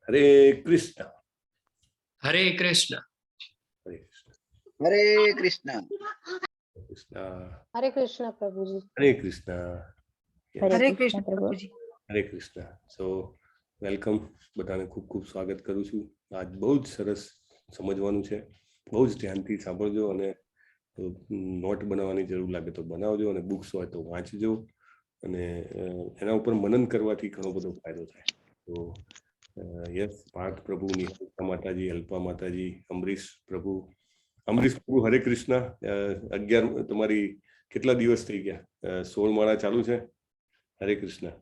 હરે કૃષ્ણ. હરે કૃષ્ણ. હરે કૃષ્ણ. હરે કૃષ્ણ. કૃષ્ણ. હરે કૃષ્ણ પ્રભુજી. હરે કૃષ્ણ. હરે કૃષ્ણ પ્રભુજી. હરે કૃષ્ણ. સો વેલકમ, બધાને ખૂબ ખૂબ સ્વાગત કરું છું. આજ બહુ જ સરસ સમજવાનું છે, બહુ જ ધ્યાનથી સાંભળજો અને નોટ બનાવવાની જરૂર લાગે તો બનાવજો અને બુક્સ હોય તો વાંચજો અને એના ઉપર મનન કરવાથી ઘણો બધો ફાયદો થાય. તો યસ, પાર્થ પ્રભુ, નિહારિકા માતાજી, અલ્પા માતાજી, અમરીશ પ્રભુ, હરે કૃષ્ણ. 11 તમારી કેટલા દિવસ થઈ ગયા? 16 માળા ચાલુ છે. હરે કૃષ્ણ.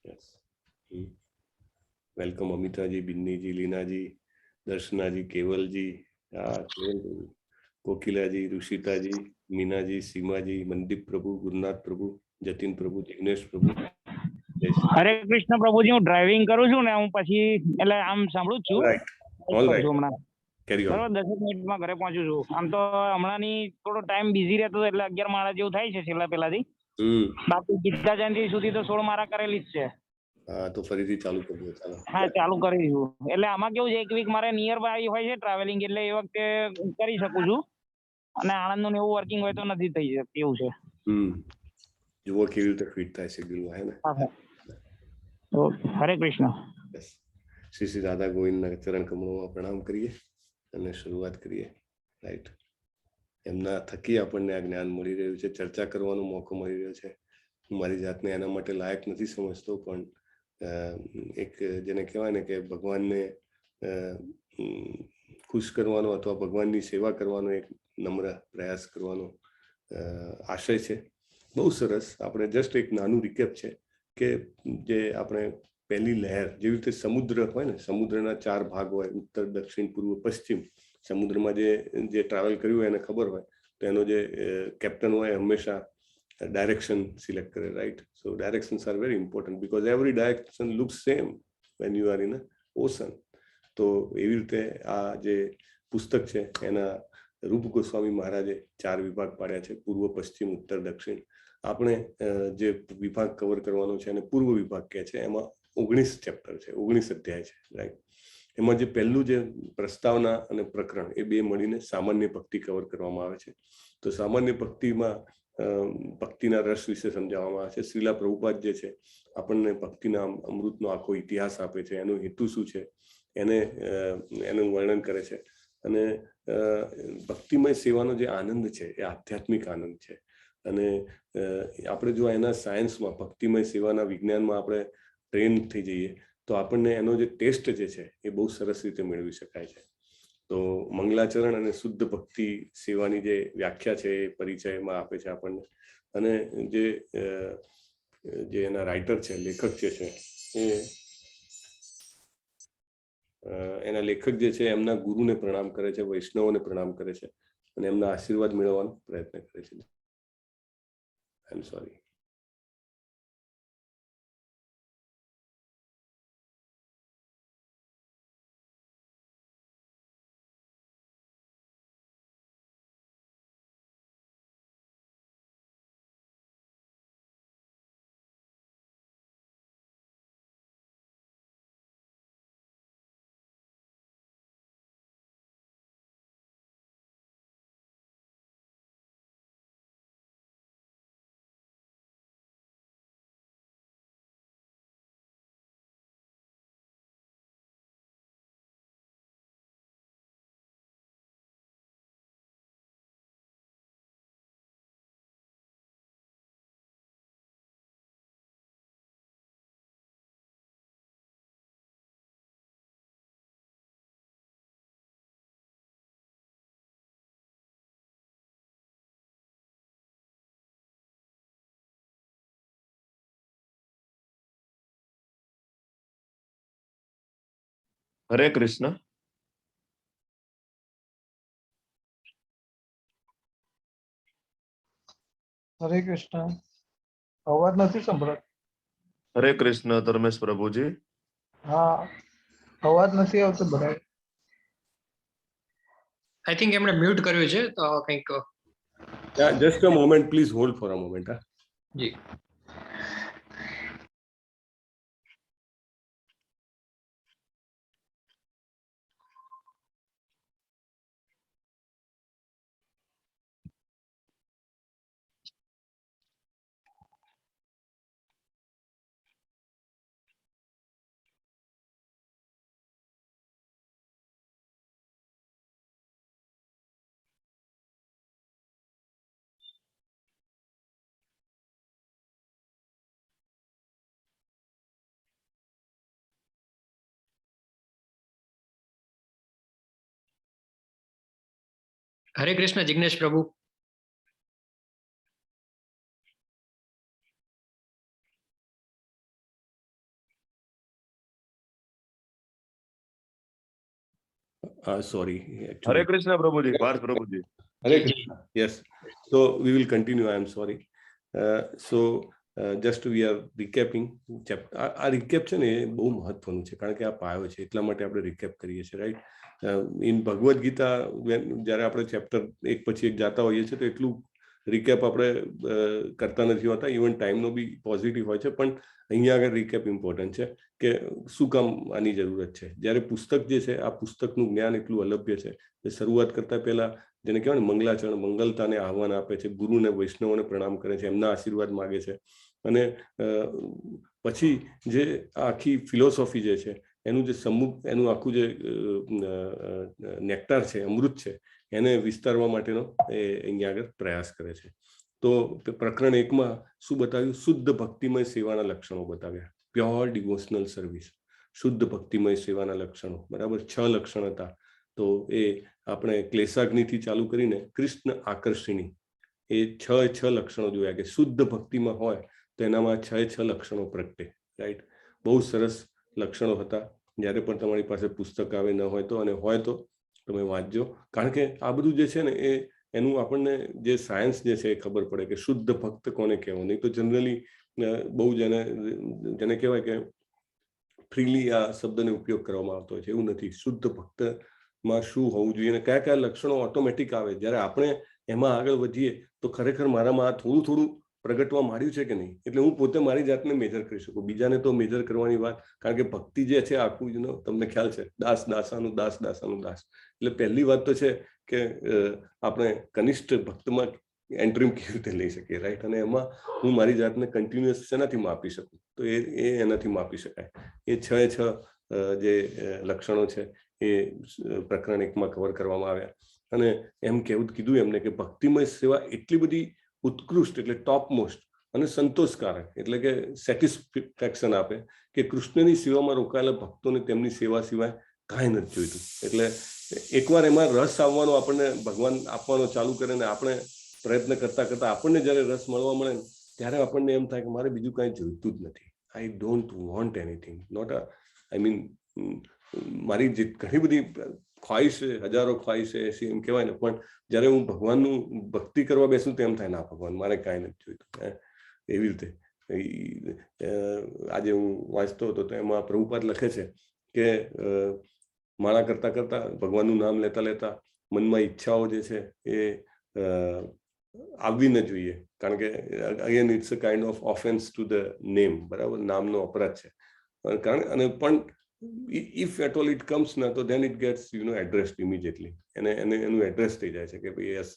યસ, વેલકમ અમિતાજી, બિન્નીજી, લીનાજી, દર્શનાજી, કેવલજી, કોકિલાજી, ઋષિતાજી, મીનાજી, સીમાજી, મનદીપ પ્રભુ, ગુરુનાથ પ્રભુ, જતીન પ્રભુ, જિગ્નેશ પ્રભુ. હરે કૃષ્ણ પ્રભુજી. હું ડ્રાઇવિંગ કરું છું ને, હું પછી એટલે આમ સાંભળું છું. બરોબર, 10 મિનિટમાં ઘરે પહોંચું છું. આમ તો હમણાંની થોડો ટાઈમ બિઝી રહેતો એટલે 11 માળા જેવું થાય છે છેલ્લા પહેલાથી. બાકી ગીતા જયંતિ સુધી તો 16 માળા કરેલી જ છે. હા, તો ફરીથી ચાલુ કરજો. ચાલો. હા, ચાલુ કરીશું. એટલે આમાં કેવું છે, એક વીક મારે નિયર બાય હોય છે ટ્રાવેલિંગ, એટલે એ વખતે કરી શકું છું. અને આણંદનું એવું વર્કિંગ હોય તો નથી થઈ શકતું એવું છે. જુઓ કેવી રીતે ફિટ થાય છે શેડ્યુલ, હે ને? હરે કૃષ્ણ. શ્રી શ્રી રાધા ગોવિંદના ચરણ કમળોમાં પ્રણામ કરીએ અને શરૂઆત કરીએ. રાઈટ, એમના થકી આપણને આ જ્ઞાન મળી રહ્યું છે, ચર્ચા કરવાનો મોકો મળી રહ્યો છે. હું મારી જાતને એના માટે લાયક નથી સમજતો, પણ એક જેને કહેવાય ને કે ભગવાનને ખુશ કરવાનો અથવા ભગવાનની સેવા કરવાનો એક નમ્ર પ્રયાસ કરવાનો આશય છે. બહુ સરસ. આપણે જસ્ટ એક નાનું રિકેપ છે કે જે આપણે પહેલી લહેર, જેવી રીતે સમુદ્ર હોય ને, સમુદ્રના 4 ભાગ હોય, ઉત્તર, દક્ષિણ, પૂર્વ, પશ્ચિમ. સમુદ્રમાં જે ટ્રાવેલ કર્યું હોય એને ખબર હોય તો એનો જે કેપ્ટન હોય હંમેશા ડાયરેક્શન સિલેક્ટ કરે, right? So directions are very important because every direction looks same when you are in a ocean. તો એવી રીતે આ જે પુસ્તક છે એના રૂપ ગોસ્વામી મહારાજે 4 વિભાગ પાડ્યા છે: પૂર્વ, પશ્ચિમ, ઉત્તર, દક્ષિણ. આપણે જે વિભાગ કવર કરવાનો છે એને પૂર્વ વિભાગ કહે છે. એમાં 19 ચેપ્ટર છે, 19 અધ્યાય છે, રાઈટ? એમાં જે પહેલું જે પ્રસ્તાવના અને પ્રકરણ, એ બે મળીને સામાન્ય ભક્તિ કવર કરવામાં આવે છે. તો સામાન્ય ભક્તિમાં ભક્તિના રસ વિશે સમજાવવામાં આવે છે. શ્રીલા પ્રભુપાદ જે છે આપણને ભક્તિના અમૃતનો આખો ઇતિહાસ આપે છે, એનો હેતુ શું છે એનું વર્ણન કરે છે. અને ભક્તિમય સેવાનો જે આનંદ છે એ આધ્યાત્મિક આનંદ છે. અને આપણે જો એના સાયન્સમાં, ભક્તિમય સેવાના વિજ્ઞાનમાં આપણે ટ્રેન થઈ જઈએ તો આપણને એનો જે ટેસ્ટ જે છે એ બહુ સરસ રીતે મેળવી શકાય છે. તો મંગલાચરણ અને શુદ્ધ ભક્તિ સેવાની જે વ્યાખ્યા છે એ પરિચયમાં આપે છે આપણને. અને જે એના રાઇટર છે, લેખક જે છે, એના લેખક જે છે એમના ગુરુને પ્રણામ કરે છે, વૈષ્ણવોને પ્રણામ કરે છે અને એમના આશીર્વાદ મેળવવાનો પ્રયત્ન કરે છે. આઈ એમ સોરી. હરે કૃષ્ણ. હરે કૃષ્ણ. અવાજ નથી સંભળાતો. હરે કૃષ્ણ ધર્મેશ પ્રભુજી. હા, અવાજ નથી આવતો બરાબર. આઈ થિંક એમણે મ્યુટ કર્યું છે તો કંઈક. Just a moment, please hold for a moment. જી. હરે કૃષ્ણ જિગ્નેશ પ્રભુ. Sorry, હરે actually. કૃષ્ણ પ્રભુજી, પાર્થ પ્રભુજી. Hare Krishna. Yes. So we will continue. I am sorry. Just we are recapping. આ રિકેપ છે ને એ બહુ મહત્વનું છે, કારણ કે આ પાયો છે, એટલા માટે આપણે રિકેપ કરીએ છીએ, રાઈટ? ઇન ભગવદ્ ગીતા જ્યારે આપણે ચેપ્ટર એક પછી એક જાતા હોઈએ છીએ તો એટલું રિકેપ આપણે કરતા નથી હોતા. ઇવન ટાઈમનો બી પોઝિટિવ હોય છે, પણ અહીંયા આગળ રિકેપ ઇમ્પોર્ટન્ટ છે કે શું કામ આની જરૂરત છે. જ્યારે પુસ્તક જે છે, આ પુસ્તકનું જ્ઞાન એટલું અલભ્ય છે કે શરૂઆત કરતા પહેલા જેને કહેવાય ને મંગલાચરણ, મંગલતાને આહવાન આપે છે, ગુરુને વૈષ્ણવોને પ્રણામ કરે છે, એમના આશીર્વાદ માગે છે, અને પછી જે આખી ફિલોસોફી જે છે એનું જે એનું આખું જે નેક્ટાર છે, અમૃત છે, એને વિસ્તારવા માટેનો એ અહીંયા આગળ પ્રયાસ કરે છે. તો પ્રકરણ 1માં શું બતાવ્યું? શુદ્ધ ભક્તિમય સેવાના લક્ષણો બતાવ્યા. પ્યોર ડિવોશનલ સર્વિસ, શુદ્ધ ભક્તિમય સેવાના લક્ષણો, બરાબર? 6 લક્ષણ હતા. તો એ આપણે ક્લેશાગ્નિથી ચાલુ કરીને કૃષ્ણ આકર્ષિણી, એ 6 લક્ષણો જોયા કે શુદ્ધ ભક્તિમાં હોય તો એનામાં 6 લક્ષણો પ્રગટે, રાઈટ? બહુ સરસ લક્ષણો હતા. જ્યારે પણ તમારી પાસે પુસ્તક આવે, ન હોય તો, અને હોય તો તમે વાંચજો, કારણ કે આ બધું જે છે ને એનું આપણને જે સાયન્સ જે છે એ ખબર પડે કે શુદ્ધ ભક્ત કોને કહેવો. નહીં તો જનરલી બહુ જેને કહેવાય કે ફ્રીલી આ શબ્દનો ઉપયોગ કરવામાં આવતો હોય છે. એવું નથી. શુદ્ધ ભક્તમાં શું હોવું જોઈએ અને કયા કયા લક્ષણો ઓટોમેટિક આવે. જ્યારે આપણે એમાં આગળ વધીએ તો ખરેખર મારામાં આ થોડું પ્રગટવા માંડ્યું છે કે નહીં, એટલે હું પોતે મારી જાતને મેજર કરી શકું. બીજાને તો મેજર કરવાની વાત, કારણ કે ભક્તિ જે છે આખું તમને ખ્યાલ છે, દાસ દાસાનું દાસ, દાસાનું દાસ. એટલે પહેલી વાત તો છે કે આપણે કનિષ્ઠ ભક્તમાં એન્ટ્રી કેવી રીતે લઈ શકીએ, રાઈટ? અને એમાં હું મારી જાતને કન્ટિન્યુઅસ શેનાથી માપી શકું? તો એ એનાથી માપી શકાય. એ 6 જે લક્ષણો છે એ પ્રકરણ 1માં કવર કરવામાં આવ્યા. અને એમ કીધું એમને કે ભક્તિમય સેવા એટલી બધી ઉત્કૃષ્ટ, એટલે ટોપ મોસ્ટ અને સંતોષકારક, એટલે કે સેટિસ્ફેક્શન આપે કે કૃષ્ણની સેવામાં રોકાયેલા ભક્તોને તેમની સેવા સિવાય કાંઈ નથી જોઈતું. એટલે એકવાર એમાં રસ આવવાનો આપણને ભગવાન આપવાનો ચાલુ કરે ને આપણે પ્રયત્ન કરતા કરતા આપણને જ્યારે રસ મળવા મળે ને ત્યારે આપણને એમ થાય કે મારે બીજું કાંઈ જોઈતું જ નથી. I don't want anything. Not I mean મારી જે ઘણી બધી ખ્વાહિશ છે, હજારો ખ્વાહિશ છે, એમ કહેવાય ને, પણ જ્યારે હું ભગવાનનું ભક્તિ કરવા બેસું તો એમ થાય ના ભગવાન મારે કાંઈ નથી જોઈતું. એવી રીતે આજે હું વાંચતો હતો તો એમાં પ્રભુપાદ લખે છે કે માળા કરતા કરતા, ભગવાનનું નામ લેતા લેતા મનમાં ઈચ્છાઓ જે છે એ આવવી ન જોઈએ, કારણ કે again it's a kind of offence to the name, બરાબર? નામનો અપરાધ છે. અને પણ if at all it comes ના, તો then it gets addressed immediately. એનું એડ્રેસ થઈ જાય છે કે ભાઈ યસ,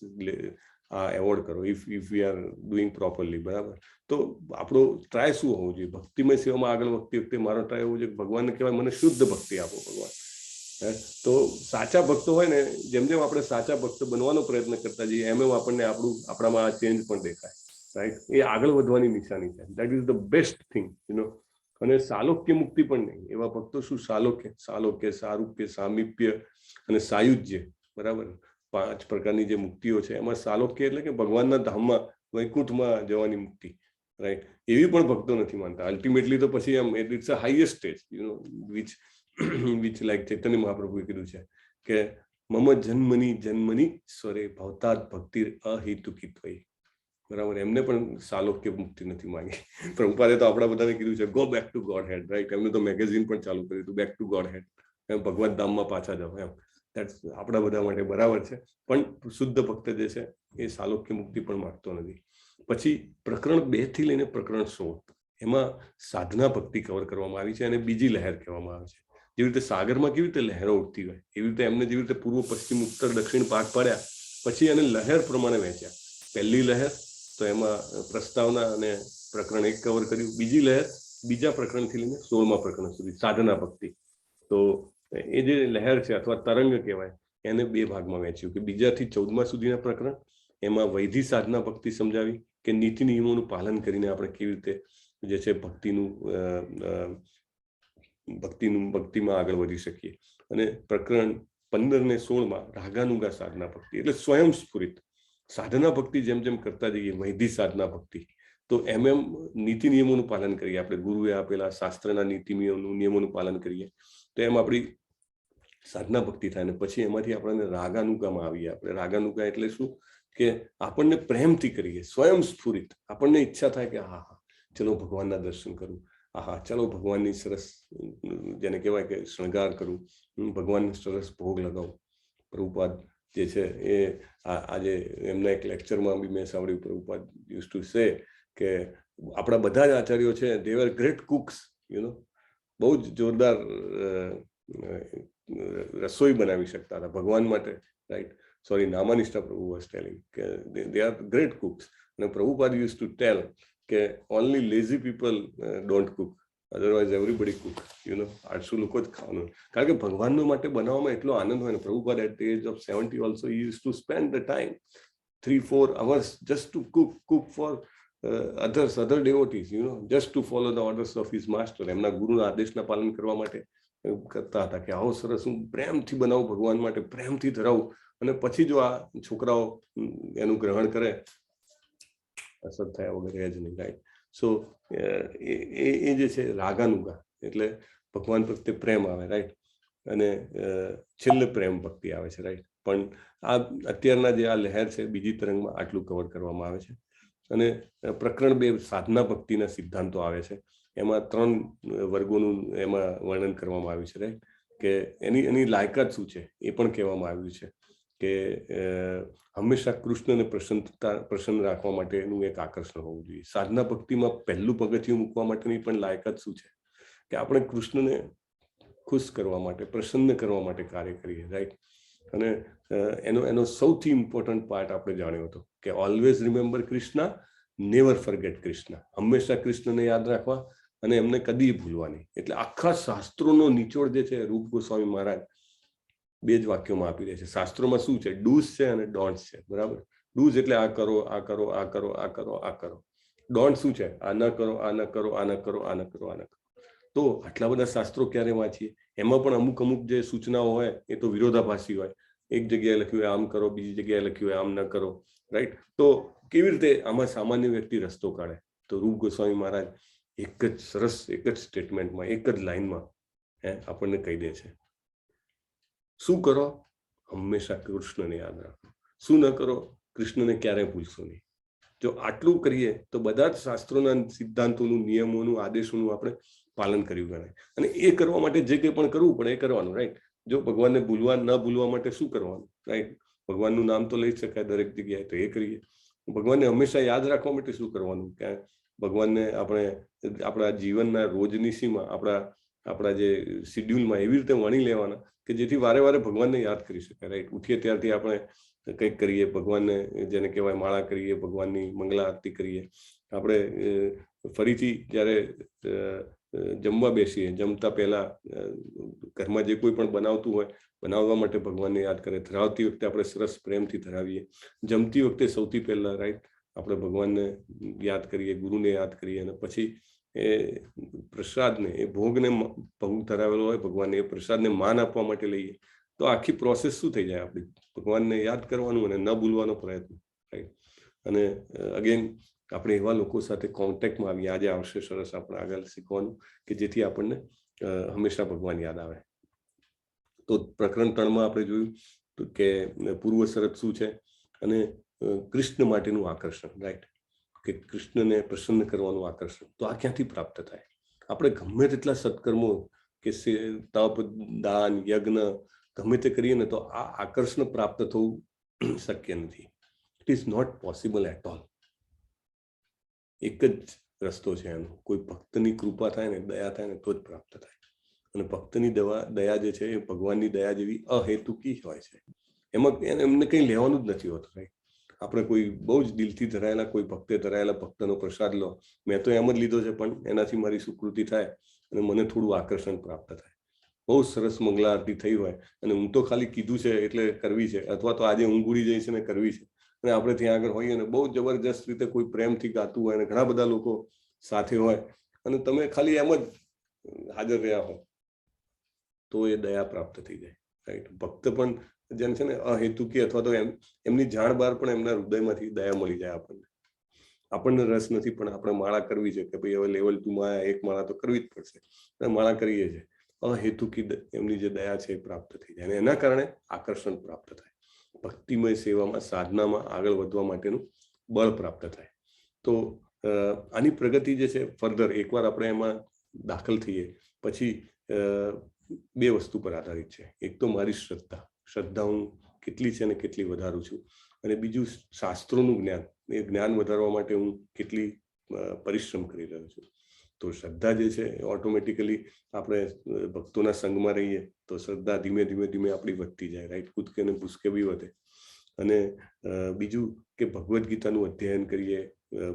આ એવોર્ડ કરો if we are doing properly, બરાબર? તો આપણો ટ્રાય શું હોવું જોઈએ? ભક્તિમય સેવામાં આગળ વધતી વખતે મારો ટ્રાય હોવું જોઈએ ભગવાનને કહેવાય મને શુદ્ધ ભક્તિ આપો ભગવાન. તો સાચા ભક્તો હોય ને, જેમ જેમ આપણે સાચા ભક્ત બનવાનો પ્રયત્ન કરતા જઈએ એમ એમ આપણને આપણામાં આ ચેન્જ પણ દેખાય, રાઈટ? એ આગળ વધવાની નિશાની છે. That is the best thing, અને સાલોક્ય મુક્તિ પણ નહીં. એવા ભક્તો શું સાલોક્ય, સારૂપ્ય, સામીપ્ય અને સાયુજ્ય, બરાબર? 5 પ્રકારની જે મુક્તિઓ છે એમાં સાલોક્ય એટલે કે ભગવાનના ધામમાં, વૈકુંઠમાં જવાની મુક્તિ, રાઈટ? એવી પણ ભક્તો નથી માનતા. અલ્ટિમેટલી તો પછી એમ it's a highest stage, which like Chaitanya મહાપ્રભુએ કીધું છે કે મમ જન્મની સ્વરે ભવતાદ ભક્તિ અહેતુકિત્વૈ, બરાબર? એમને પણ સાલોક્ય મુક્તિ નથી માંગી. પ્રભુપાદે તો આપણા બધાને કીધું છે go back to godhead, right? એમને તો મેગેઝિન પણ ચાલુ કર્યું હતું, બેક ટુ ગોડ હેડ, ભગવત ધામમાં પાછા જાઓ એમ. દેટ્સ આપણા બધા માટે બરાબર છે, પણ શુદ્ધ ભક્ત જે છે એ સાલોક્ય મુક્તિ પણ માંગતો નથી. પછી પ્રકરણ 2 થી લઈને પ્રકરણ 16 એમાં સાધના ભક્તિ કવર કરવામાં આવી છે અને બીજી લહેર કહેવામાં આવે છે. જેવી રીતે સાગરમાં કેવી રીતે લહેરો ઉઠતી હોય, એવી રીતે એમને જેવી રીતે પૂર્વ, પશ્ચિમ, ઉત્તર, દક્ષિણ ભાગ પાડ્યા, પછી એને લહેર પ્રમાણે વહેંચ્યા. પહેલી લહેર તો એમાં પ્રસ્તાવના અને પ્રકરણ 1 કવર કર્યું. બીજી લહેર બીજા પ્રકરણથી લઈને 16મા પ્રકરણ સુધી સાધના ભક્તિ. તો એ જે લહેર છે અથવા તરંગ કહેવાય, એને 2 ભાગમાં વહેંચ્યું કે બીજાથી 14મા સુધીના પ્રકરણ, એમાં વૈધિ સાધના ભક્તિ સમજાવી કે નીતિ નિયમોનું પાલન કરીને આપણે કેવી રીતે જે છે ભક્તિમાં આગળ વધી શકીએ. અને પ્રકરણ 15 ને 16 રાગાનુગા સાધના ભક્તિ એટલે સ્વયં સ્ફુરિત સાધના ભક્તિ જેમ જેમ કરતા જઈએ વૈધિક સાધના ભક્તિ, તો એમ નીતિ નિયમોનું પાલન કરીએ, આપણે ગુરુએ આપેલા શાસ્ત્રના નીતિ નિયમોનું પાલન કરીએ તો એમ આપણી સાધના ભક્તિ થાય. ને પછી એમાંથી આપણને રાગાનુગામાં આવીએ. આપણે રાગાનુગા એટલે શું કે આપણને પ્રેમથી કરીએ, સ્વયં સ્ફુરિત, આપણને ઈચ્છા થાય કે હા ચલો ભગવાનના દર્શન કરું, ચલો ભગવાનની સરસ જેને કહેવાય કે શણગાર કરું, ભગવાનને સરસ ભોગ લગાવું. પ્રભુપાદ જે છે એ આજે એમના એક લેક્ચરમાં બી મેં સાંભળ્યું, પ્રભુપાદ યુઝ ટુ સે કે આપણા બધા જ આચાર્યો છે દે આર ગ્રેટ કુક્સ, બહુ જ જોરદાર રસોઈ બનાવી શકતા હતા ભગવાન માટે, રાઈટ. સોરી, નામાનિષ્ઠા પ્રભુ વોઝ ટેલિંગ કે દે આર ગ્રેટ કુક્સ. અને પ્રભુપાદ યુઝ ટુ ટેલ કે only lazy people don't Cook, otherwise everybody Cook. 800 લોકો જ ખાવાનું, કારણ કે ભગવાનનો માટે બનાવવામાં એટલો આનંદ હોય ને. Prabhupada at the age of 70 also he use to spend the time 3-4 hours just to cook for other devotees, just to follow the orders of his master. એમના ગુરુના આદેશના પાલન કરવા માટે કરતા હતા કે આવો સરસ હું પ્રેમથી બનાવું ભગવાન માટે, પ્રેમથી ધરાવું, અને પછી જો આ છોકરાઓ એનું ગ્રહણ કરે અસર થયા વગર એ જ નહીં, રાઈટ. સો એ જે છે રાગાનુગા એટલે ભગવાન પ્રત્યે પ્રેમ આવે, રાઈટ. અને છેલ્લે પ્રેમ ભક્તિ આવે છે, રાઈટ. પણ આ અત્યારના જે આ લહેર છે બીજી તરંગમાં આટલું કવર કરવામાં આવે છે. અને પ્રકરણ 2 સાધના ભક્તિના સિદ્ધાંતો આવે છે. એમાં 3 વર્ગોનું એમાં વર્ણન કરવામાં આવ્યું છે, રાઈટ. કે એની લાયકાત શું છે એ પણ કહેવામાં આવ્યું છે કે હંમેશા કૃષ્ણને પ્રસન્ન રાખવા માટેનું એક આકર્ષણ હોવું જોઈએ. સાધના ભક્તિમાં પહેલું પગથિયું મૂકવા માટેની પણ લાયકાત શું છે કે આપણે કૃષ્ણને ખુશ કરવા માટે, પ્રસન્ન કરવા માટે કાર્ય કરીએ, રાઈટ. અને એનો સૌથી ઇમ્પોર્ટન્ટ પાર્ટ આપણે જાણ્યો હતો કે always remember Krishna, never forget Krishna. હંમેશા કૃષ્ણને યાદ રાખવા અને એમને કદી ભૂલવા નહીં. એટલે આખા શાસ્ત્રોનો નિચોડ જે છે રૂપ ગોસ્વામી મહારાજ 2 જ વાક્યોમાં આપી દે છે. શાસ્ત્રોમાં શું છે? ડૂઝ છે અને ડોન્ટ્સ છે, બરાબર. ડૂઝ એટલે આ કરો, આ કરો, આ કરો, આ કરો, આ કરો. ડોન્ટ શું છે? આ ન કરો, આ ન કરો, આ ન કરો, આ ન કરો, આ ન કરો. તો આટલા બધા શાસ્ત્રો ક્યારે વાંચીએ? એમાં પણ અમુક જે સૂચનાઓ હોય એ તો વિરોધાભાસી હોય. એક જગ્યાએ લખ્યું હોય આમ કરો, બીજી જગ્યાએ લખ્યું હોય આમ ન કરો, રાઈટ. તો કેવી રીતે આમાં સામાન્ય વ્યક્તિ રસ્તો કાઢે? તો રૂપ ગોસ્વામી મહારાજ એક જ સ્ટેટમેન્ટમાં, એક જ લાઈનમાં આપણને કહી દે છે. શું કરો? હંમેશા કૃષ્ણને યાદ રાખો. શું ન કરો? કૃષ્ણને ક્યારેય ભૂલશો નહીં. જો આટલું કરીએ તો બધા જ શાસ્ત્રોના સિદ્ધાંતોનું, નિયમોનું, આદેશોનું આપણે પાલન કર્યું ગણાય. અને એ કરવા માટે જે કંઈ પણ કરવું પડે એ કરવાનું, રાઈટ. જો ભગવાનને ન ભૂલવા માટે શું કરવાનું, રાઈટ. ભગવાનનું નામ તો લઈ શકાય દરેક જગ્યાએ, તો એ કરીએ. ભગવાનને હંમેશા યાદ રાખવા માટે શું કરવાનું કે ભગવાનને આપણે આપણા જીવનના રોજની સીમા, આપણા જે શિડ્યુલમાં એવી રીતે વણી લેવાના કે જેથી વારે વારે ભગવાનને યાદ કરી શકાય, રાઈટ. ઉઠીએ ત્યારથી આપણે કંઈક કરીએ, ભગવાનને જેને કહેવાય માળા કરીએ, ભગવાનની મંગલા આરતી કરીએ. આપણે ફરીથી જ્યારે જમવા બેસીએ, જમતા પહેલા ઘરમાં જે કોઈ પણ બનાવતું હોય બનાવવા માટે ભગવાનને યાદ કરે. ધરાવતી વખતે આપણે સરસ પ્રેમથી ધરાવીએ. જમતી વખતે સૌથી પહેલા, રાઈટ, આપણે ભગવાનને યાદ કરીએ, ગુરુને યાદ કરીએ. અને પછી એ પ્રસાદને, એ ભોગને ભોગ ધરાવેલો હોય ભગવાનને, એ પ્રસાદને માન આપવા માટે લઈએ. તો આખી પ્રોસેસ શું થઈ જાય આપણી? ભગવાનને યાદ કરવાનું અને ન ભૂલવાનો પ્રયત્ન, રાઈટ. અને અગેન આપણે એવા લોકો સાથે કોન્ટેક્ટમાં આવીએ. આજે આવશે સરસ આપણે આગળ શીખવાનું કે જેથી આપણને હંમેશા ભગવાન યાદ આવે. તો પ્રકરણ 3માં આપણે જોયું કે પૂર્વ શરત શું છે અને કૃષ્ણ માટેનું આકર્ષણ, રાઈટ. કે કૃષ્ણને પ્રસન્ન કરવાનું આકર્ષણ. તો આ ક્યાંથી પ્રાપ્ત થાય? આપણે ગમે તેટલા સત્કર્મો કે તપ, દાન, યજ્ઞ ગમે તે કરીએ ને તો આ આકર્ષણ પ્રાપ્ત થવું શક્ય નથી. It is not possible at all. એક જ રસ્તો છે એનો. કોઈ ભક્તની કૃપા થાય ને, દયા થાય ને તો જ પ્રાપ્ત થાય. અને ભક્તની દયા જે છે એ ભગવાનની દયા જેવી અહેતુકી હોય છે. એમાં એમને કંઈ લેવાનું જ નથી હોતું, રાઈટ. આપણે કોઈ બહુ જ દિલથી ધરાયેલા, કોઈ ભક્તે ધરાયેલા ભક્તનો પ્રસાદ લો, મેં તો એમ જ લીધો છે પણ એનાથી મારી સુકૃતિ થાય અને મને થોડું આકર્ષણ પ્રાપ્ત થાય. બહુ સરસ મંગલા આરતી થઈ હોય અને હું તો ખાલી કીધું છે એટલે કરવી છે, અથવા તો આજે ઊંઘ ઉડી જઈ છે ને કરવી છે, અને આપણે ત્યાં આગળ હોઈએ ને બહુ જબરજસ્ત રીતે કોઈ પ્રેમથી ગાતું હોય અને ઘણા બધા લોકો સાથે હોય અને તમે ખાલી એમ જ હાજર રહ્યા હો, તો એ દયા પ્રાપ્ત થઈ જાય. રાઈટ. ભક્ત પણ જેમ છે ને અહેતુકી અથવા તો એમની જાણ બહાર પણ એમના હૃદયમાંથી દયા મળી જાય આપણને રસ નથી પણ આપણે માળા કરવી છે કે ભાઈ હવે લેવલ 2 માં એક માળા તો કરવી જ પડશે, માળા કરીએ છીએ, અહેતુકી એમની જે દયા છે એ પ્રાપ્ત થઈ જાય અને એના કારણે આકર્ષણ પ્રાપ્ત થાય, ભક્તિમય સેવામાં સાધનામાં આગળ વધવા માટેનું બળ પ્રાપ્ત થાય. તો આની પ્રગતિ જે છે ફર્ધર એકવાર આપણે એમાં દાખલ થઈએ પછી બે વસ્તુ પર આધારિત છે. એક તો મારી શ્રદ્ધા હું કેટલી છે અને કેટલી વધારું છું, અને બીજું શાસ્ત્રોનું જ્ઞાન, એ જ્ઞાન વધારવા માટે હું કેટલી પરિશ્રમ કરી રહ્યો છું. તો શ્રદ્ધા જે છે ઓટોમેટિકલી આપણે ભક્તોના સંગમાં રહીએ તો શ્રદ્ધા ધીમે ધીમે આપણી વધતી જાય, રાઈટ. કૂદકે ને ભૂસકે બી વધે. અને બીજું કે ભગવદ્ ગીતાનું અધ્યયન કરીએ,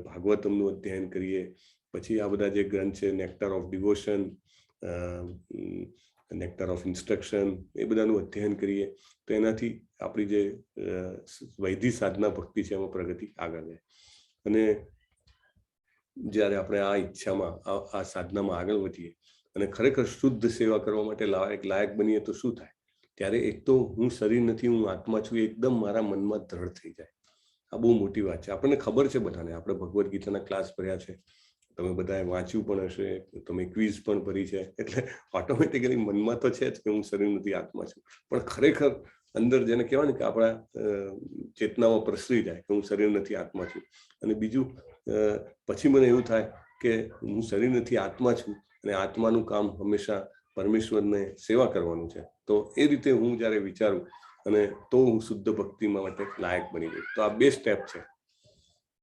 ભાગવતમનું અધ્યયન કરીએ, પછી આ બધા જે ગ્રંથ છે nectar of devotion, nectar of instruction, એ બધાનું અધ્યયન કરીએ તો એનાથી આપણી જે વૈદિક સાધના ભક્તિ છે એમાં પ્રગતિ આગળ જાય. અને જ્યારે આપણે આ ઈચ્છામાં આ સાધનામાં આગળ વધીએ અને ખરેખર શુદ્ધ સેવા કરવા માટે લાયક બનીએ તો શું થાય? ત્યારે એક તો હું શરીર નથી, હું આત્મા છું, એકદમ મારા મનમાં દ્રઢ થઈ જાય. આ બહુ મોટી વાત છે. આપણને ખબર છે બધાને, આપણે ભગવદ્ ગીતાના ક્લાસ ભર્યા છે, તમે બધાએ વાંચ્યું પણ હશે, તમે ક્વિઝ પણ ભરી છે, એટલે ઓટોમેટિકલી મનમાં તો છે જ કે હું શરીર નથી, આત્મા છું. પણ ખરેખર અંદર જેને કહેવાય ને કે આપણા ચેતનામાં પ્રસરી જાય કે હું શરીર નથી, આત્મા છું. અને બીજું પછી મને એવું થાય કે હું શરીર નથી, આત્મા છું, અને આત્માનું કામ હંમેશા પરમેશ્વરને સેવા કરવાનું છે. તો એ રીતે હું જ્યારે વિચારું અને તો હું શુદ્ધ ભક્તિમાં માટે લાયક બની ગયું. તો આ બે સ્ટેપ છે.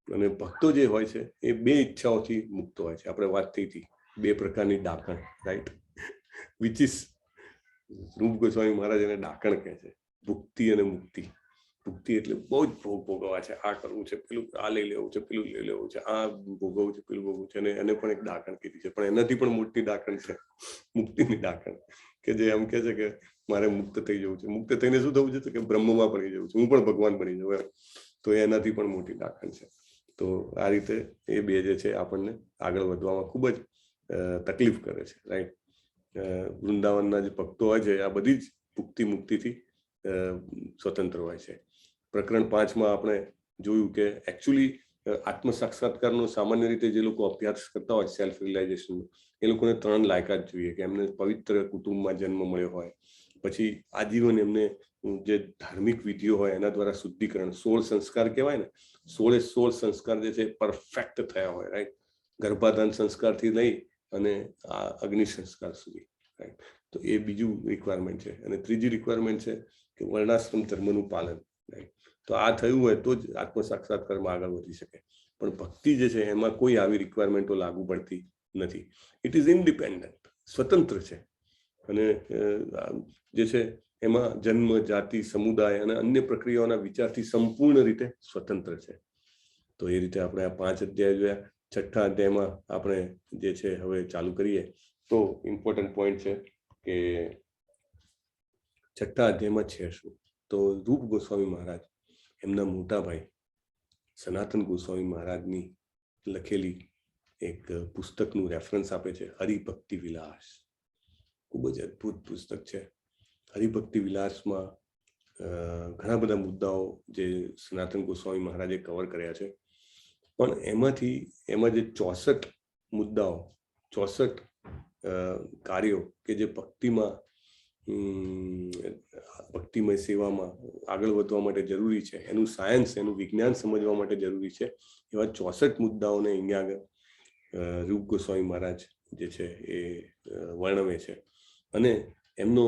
અને ભક્તો જે હોય છે એ બે ઈચ્છાઓથી મુક્ત હોય છે. આપણે વાત થઈ હતી બે પ્રકારની ડાકણ, રાઈટ, વિચ ઇઝ રૂપ ગોસ્વામી મહારાજ એને ડાકણ કહે છે, ભુક્તિ અને મુક્તિ. ભુક્તિ એટલે બહુ જ ભોગ ભોગવવા છે, આ કરવું છે, પેલું આ લઈ લેવું છે, પેલું લઈ લેવું છે, આ ભોગવવું છે, પેલું ભોગવવું છે, અને એને પણ એક ડાકણ કીધી છે. પણ એનાથી પણ મોટી ડાકણ છે મુક્તિની ડાકણ, કે જે એમ કે છે કે મારે મુક્ત થઈ જવું છે. મુક્ત થઈને શું થવું છે? કે બ્રહ્મમાં પડી જવું છે, હું પણ ભગવાન બની જવું. તો એનાથી પણ મોટી ડાકણ છે. તો આ રીતે એ બે જે છે આપણને આગળ વધવામાં ખૂબ જ તકલીફ કરે છે, રાઈટ. વૃંદાવનના જે ભક્તો હોય છે આ બધી જ ભુક્તિ મુક્તિથી સ્વતંત્ર હોય છે. પ્રકરણ 5 આપણે જોયું કે એકચ્યુઅલી આત્મ સાક્ષાત્કારનો સામાન્ય રીતે જે લોકો અભ્યાસ કરતા હોય સેલ્ફ રિયલાઇઝેશનનો, એ લોકોને 3 લાયકાત જોઈએ કે એમને પવિત્ર કુટુંબમાં જન્મ મળ્યો હોય, પછી આજીવન એમને જે ધાર્મિક વિધિઓ હોય એના દ્વારા શુદ્ધિકરણ, 16 સંસ્કાર કહેવાય ને, 16 સંસ્કાર જે છે પરફેક્ટ થયા હોય, રાઈટ. ગર્ભાધાન સંસ્કારથી લઈ અને આ અગ્નિ સંસ્કાર સુધી, રાઈટ. તો એ બીજું રિક્વાયરમેન્ટ છે. અને ત્રીજી રિક્વાયરમેન્ટ છે કે વર્ણાશ્રમ ધર્મનું પાલન, રાઈટ. તો આ થયું હોય તો જ આત્મ સાક્ષાત્કારમાં આગળ વધી શકે. પણ ભક્તિ જે છે એમાં કોઈ આવી રિક્વાયરમેન્ટો લાગુ પડતી નથી. ઇટ ઇઝ ઇન્ડિપેન્ડન્ટ, સ્વતંત્ર છે. અને જે છે એમાં જન્મ, જાતિ, સમુદાય અને અન્ય પ્રક્રિયાઓના વિચારથી સંપૂર્ણ રીતે સ્વતંત્ર છે. તો એ રીતે આપણે આ 5 અધ્યાય જોયા. 6થા અધ્યાયમાં આપણે જે છે હવે ચાલુ કરીએ તો ઇમ્પોર્ટન્ટ પોઈન્ટ છે કે 6થા અધ્યાયમાં છે શું? તો રૂપ ગોસ્વામી મહારાજ એમના મોટા ભાઈ સનાતન ગોસ્વામી મહારાજની લખેલી એક પુસ્તકનું રેફરન્સ આપે છે, હરિભક્તિ વિલાસ. ખૂબ જ અદ્ભુત પુસ્તક છે. હરિભક્તિ વિલાસમાં ઘણા બધા મુદ્દાઓ જે સનાતન ગોસ્વામી મહારાજે કવર કર્યા છે. પણ એમાં જે 64 મુદ્દાઓ, 64 કાર્યો કે જે ભક્તિમય સેવામાં આગળ વધવા માટે જરૂરી છે, એનું સાયન્સ, એનું વિજ્ઞાન સમજવા માટે જરૂરી છે, એવા 64 મુદ્દાઓને અહીંયા આગળ રૂપ ગોસ્વામી મહારાજ જે છે એ વર્ણવે છે. અને એમનો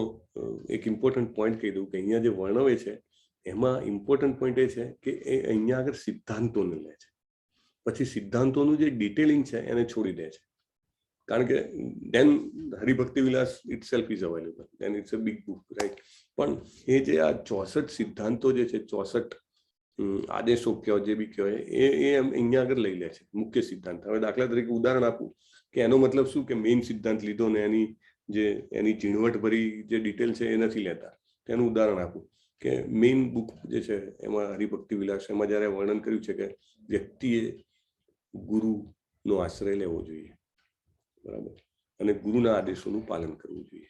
એક ઇમ્પોર્ટન્ટ પોઈન્ટ કહી દઉં કે અહીંયા જે વર્ણવે છે એમાં ઇમ્પોર્ટન્ટ પોઈન્ટ એ છે કે એ અહીંયા આગળ સિદ્ધાંતોને લે છે, પછી સિદ્ધાંતોનું જે ડિટેલિંગ છે એને છોડી દે છે. કારણ કે then Haribhakti Vilas it self is available, then it's a big book, right. પણ એ જે આ 64 સિદ્ધાંતો જે છે, 64 આદેશો કયો જે બી કહેવાય એ અહીંયા આગળ લઈ લે છે, મુખ્ય સિદ્ધાંત. હવે દાખલા તરીકે ઉદાહરણ આપું કે એનો મતલબ શું કે મેઇન સિદ્ધાંત લીધો ને એની ઝીણવટ ભરી જે ડિટેલ છે એ નથી લેતા. તેનું ઉદાહરણ આપું કે મેઇન બુક જે છે એમાં હરિભક્તિ વિલાસ, એમાં જયારે વર્ણન કર્યું છે કે વ્યક્તિએ ગુરુનો આશ્રય લેવો જોઈએ, બરાબર, અને ગુરુના આદેશોનું પાલન કરવું જોઈએ.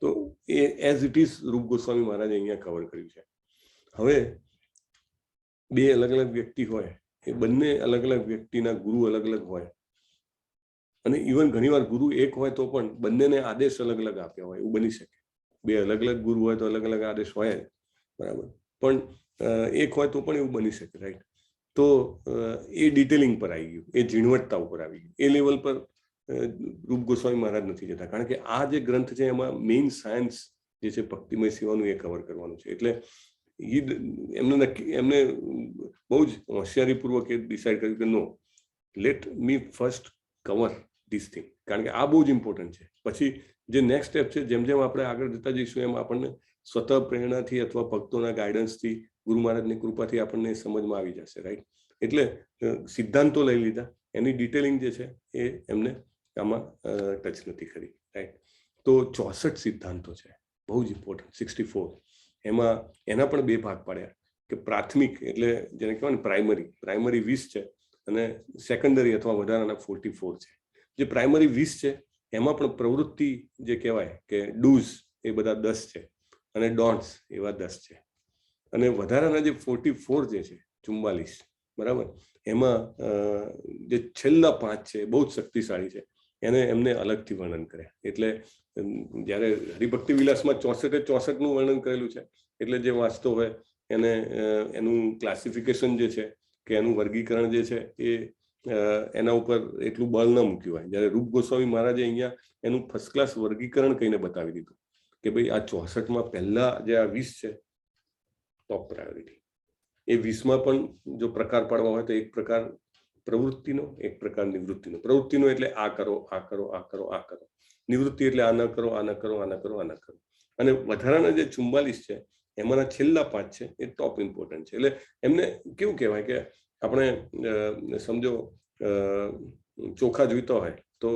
તો એ એઝ ઇટ ઇઝ રૂપ ગોસ્વામી મહારાજે અહીંયા કવર કર્યું છે. હવે બે અલગ અલગ વ્યક્તિ હોય, એ બંને અલગ અલગ વ્યક્તિના ગુરુ અલગ અલગ હોય, અને ઇવન ઘણીવાર ગુરુ એક હોય તો પણ બંનેને આદેશ અલગ અલગ આપ્યા હોય, એવું બની શકે. બે અલગ અલગ ગુરુ હોય તો અલગ અલગ આદેશ હોય, બરાબર, પણ એક હોય તો પણ એવું બની શકે, રાઈટ. તો એ ડિટેલિંગ પર આવી ગયું, એ ઝીણવટતા ઉપર આવી ગયું. એ લેવલ પર રૂપ ગોસ્વામી મહારાજ નથી જતા, કારણ કે આ જે ગ્રંથ છે એમાં મેઇન સાયન્સ જે છે ભક્તિમય સેવાનું એ કવર કરવાનું છે. એટલે એમને બહુ જ હોશિયારીપૂર્વક એ ડિસાઇડ કર્યું કે no, let me first cover this thing, કારણ કે આ બહુ જ ઇમ્પોર્ટન્ટ છે. પછી જે નેક્સ્ટ સ્ટેપ છે, જેમ જેમ આપણે આગળ જતા જઈશું એમ આપણને સ્વતઃ પ્રેરણાથી અથવા ભક્તોના ગાઈડન્સથી, ગુરુ મહારાજની કૃપાથી આપણને સમજમાં આવી જશે, રાઈટ. એટલે સિદ્ધાંતો લઈ લીધા, એની ડિટેલિંગ જે છે એ એમને આમાં ટચ નથી કરી, રાઈટ. તો 64 સિદ્ધાંતો છે, બહુ જ ઇમ્પોર્ટન્ટ. 64 એમાં એના પણ બે ભાગ પાડ્યા કે પ્રાથમિક એટલે જેને કહેવાય ને પ્રાઇમરી 20 છે, અને સેકન્ડરી અથવા વધારાના 44 છે. જે પ્રાઇમરી 20 છે એમાં પણ પ્રવૃત્તિ જે કહેવાય કે ડૂઝ એ બધા 10 છે, અને ડોન્ટ્સ એવા 10 છે. અને વધારાના જે 44 જે છે 44, બરાબર, એમાં જે છેલ્લા 5 છે બહુ જ શક્તિશાળી છે, એને એમને અલગથી વર્ણન કર્યા. એટલે જ્યારે હરિભક્તિ વિલાસમાં 64નું વર્ણન કરેલું છે, એટલે જે વાંચતો હોય એને એનું ક્લાસિફિકેશન જે છે કે એનું વર્ગીકરણ જે છે એ એના ઉપર એટલું બળ ન મૂક્યું હોય. જ્યારે રૂપ ગોસ્વામી મહારાજે અહીંયા એનું ફર્સ્ટ ક્લાસ વર્ગીકરણ કહીને બતાવી દીધું કે ભાઈ આ 64માં પહેલા જે આ 20 છે ટોપ પ્રાયોરિટી. એ 20માં પણ જો પ્રકાર પાડવા હોય તો એક પ્રકાર પ્રવૃત્તિનો, એક પ્રકાર નિવૃત્તિનો. પ્રવૃત્તિનો એટલે આ કરો, આ કરો, આ કરો, આ કરો. નિવૃત્તિ એટલે આ ન કરો, આ ન કરો, આ ન કરો, આ ન કરો. અને વધારાના જે 44 છે એમાંના છેલ્લા 5 છે એ ટોપ ઇમ્પોર્ટન્ટ છે. એટલે એમને કેવું કહેવાય કે આપણે સમજો ચોખા જોઈતા હોય તો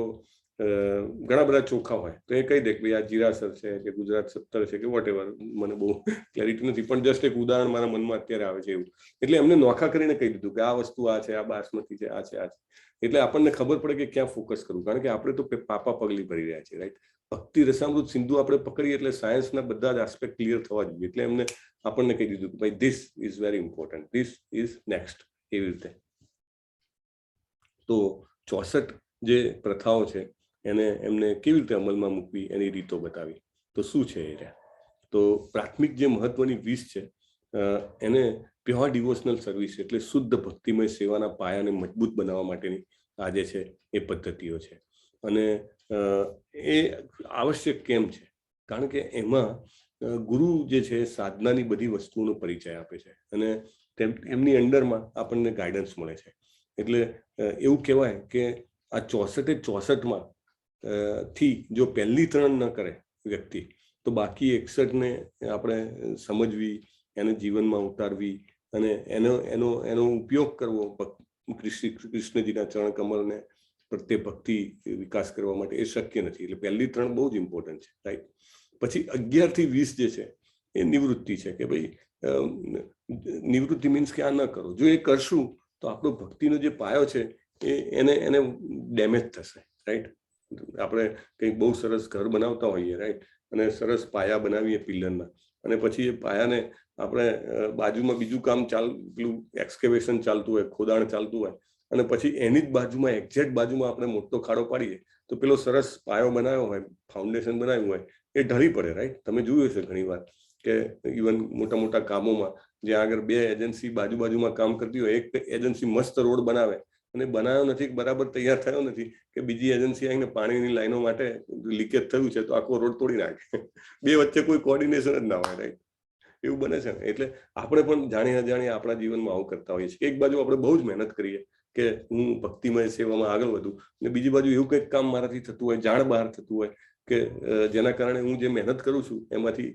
ઘણા બધા ચોખા હોય તો એ કહી દે કે ભાઈ આ જીરાસર છે કે ગુજરાત 17 છે કે વોટ એવર, મને બહુ ક્લેરિટી નથી, પણ જસ્ટ એક ઉદાહરણ મારા મનમાં અત્યારે આવે છે એવું. એટલે એમને નોખા કરીને કહી દીધું કે આ વસ્તુ આ છે, આ બાસમતી છે, આ છે, આ છે. એટલે આપણને ખબર પડે કે ક્યાં ફોકસ કરવું, કારણ કે આપણે તો પાપા પગલી ભરી રહ્યા છીએ, રાઈટ. ભક્તિ રસામૃત સિંધુ આપણે પકડીએ એટલે સાયન્સના બધા જ આસ્પેક્ટ ક્લિયર થવા જોઈએ. એટલે એમને આપણને કહી દીધું કે ભાઈ this is very important, this is next, એવી રીતે. તો 64 જે પ્રથાઓ છે એને એમને કેવી રીતે અમલમાં મૂકવી એની રીતો બતાવી. તો શું છે એ રહ્યા? તો પ્રાથમિક જે મહત્વની 20 છે એને પ્યોર ડિવોશનલ સર્વિસ એટલે શુદ્ધ ભક્તિમય સેવાના પાયાને મજબૂત બનાવવા માટેની આ જે છે એ પદ્ધતિઓ છે. અને એ આવશ્યક કેમ છે? કારણ કે એમાં ગુરુ જે છે સાધનાની બધી વસ્તુઓનો પરિચય આપે છે, અને એમની અંડરમાં આપણને ગાઈડન્સ મળે છે. એટલે એવું કહેવાય કે આ 64માં થી જો પહેલી 3 ન કરે વ્યક્તિ તો બાકી 61ને આપણે સમજવી, એને જીવનમાં ઉતારવી અને એનો ઉપયોગ કરવો કૃષ્ણજીના ચરણ કમળને પ્રત્યે ભક્તિ વિકાસ કરવા માટે એ શક્ય નથી. એટલે પહેલી 3 બહુ જ ઇમ્પોર્ટન્ટ છે, રાઈટ. પછી 11 થી 20 જે છે એ નિવૃત્તિ છે કે ભાઈ નિવૃત્તિ મીન્સ કે આ ન કરો. જો એ કરશું તો આપણો ભક્તિનો જે પાયો છે એને ડેમેજ થશે, રાઈટ. આપણે કંઈક બહુ સરસ ઘર બનાવતા હોઈએ, રાઈટ, અને સરસ પાયા બનાવીએ પિલ્લરના, અને પછી એ પાયાને આપણે બાજુમાં બીજું કામ પેલું એક્સકેવેશન ચાલતું હોય, ખોદાણ ચાલતું હોય, અને પછી એની જ બાજુમાં એક્ઝેક્ટ બાજુમાં આપણે મોટો ખાડો પાડીએ તો પેલો સરસ પાયો બનાવ્યો હોય, ફાઉન્ડેશન બનાવ્યું હોય, એ ઢળી પડે, રાઈટ. તમે જોયું હશે ઘણી વાર કે ઇવન મોટા મોટા કામોમાં જ્યાં આગળ 2 એજન્સી બાજુમાં કામ કરતી હોય, એક એજન્સી મસ્ત રોડ બનાવે અને બનાવ્યો નથી, બરાબર તૈયાર થયો નથી, કે બીજી એજન્સી આવીને પાણીની લાઈનો માટે લીકેજ થયું છે તો આખો રોડ તોડી નાખે. બે વચ્ચે કોઈ કોર્ડિનેશન જ ના હોય, રાઈટ. એવું બને છે ને. એટલે આપણે પણ જાણી અજાણી આપણા જીવનમાં આવું કરતા હોઈએ છીએ. એક બાજુ આપણે બહુ જ મહેનત કરીએ કે હું ભક્તિમય સેવામાં આગળ વધું, અને બીજી બાજુ એવું કંઈક કામ મારાથી થતું હોય, જાણ બહાર થતું હોય કે જેના કારણે હું જે મહેનત કરું છું એમાંથી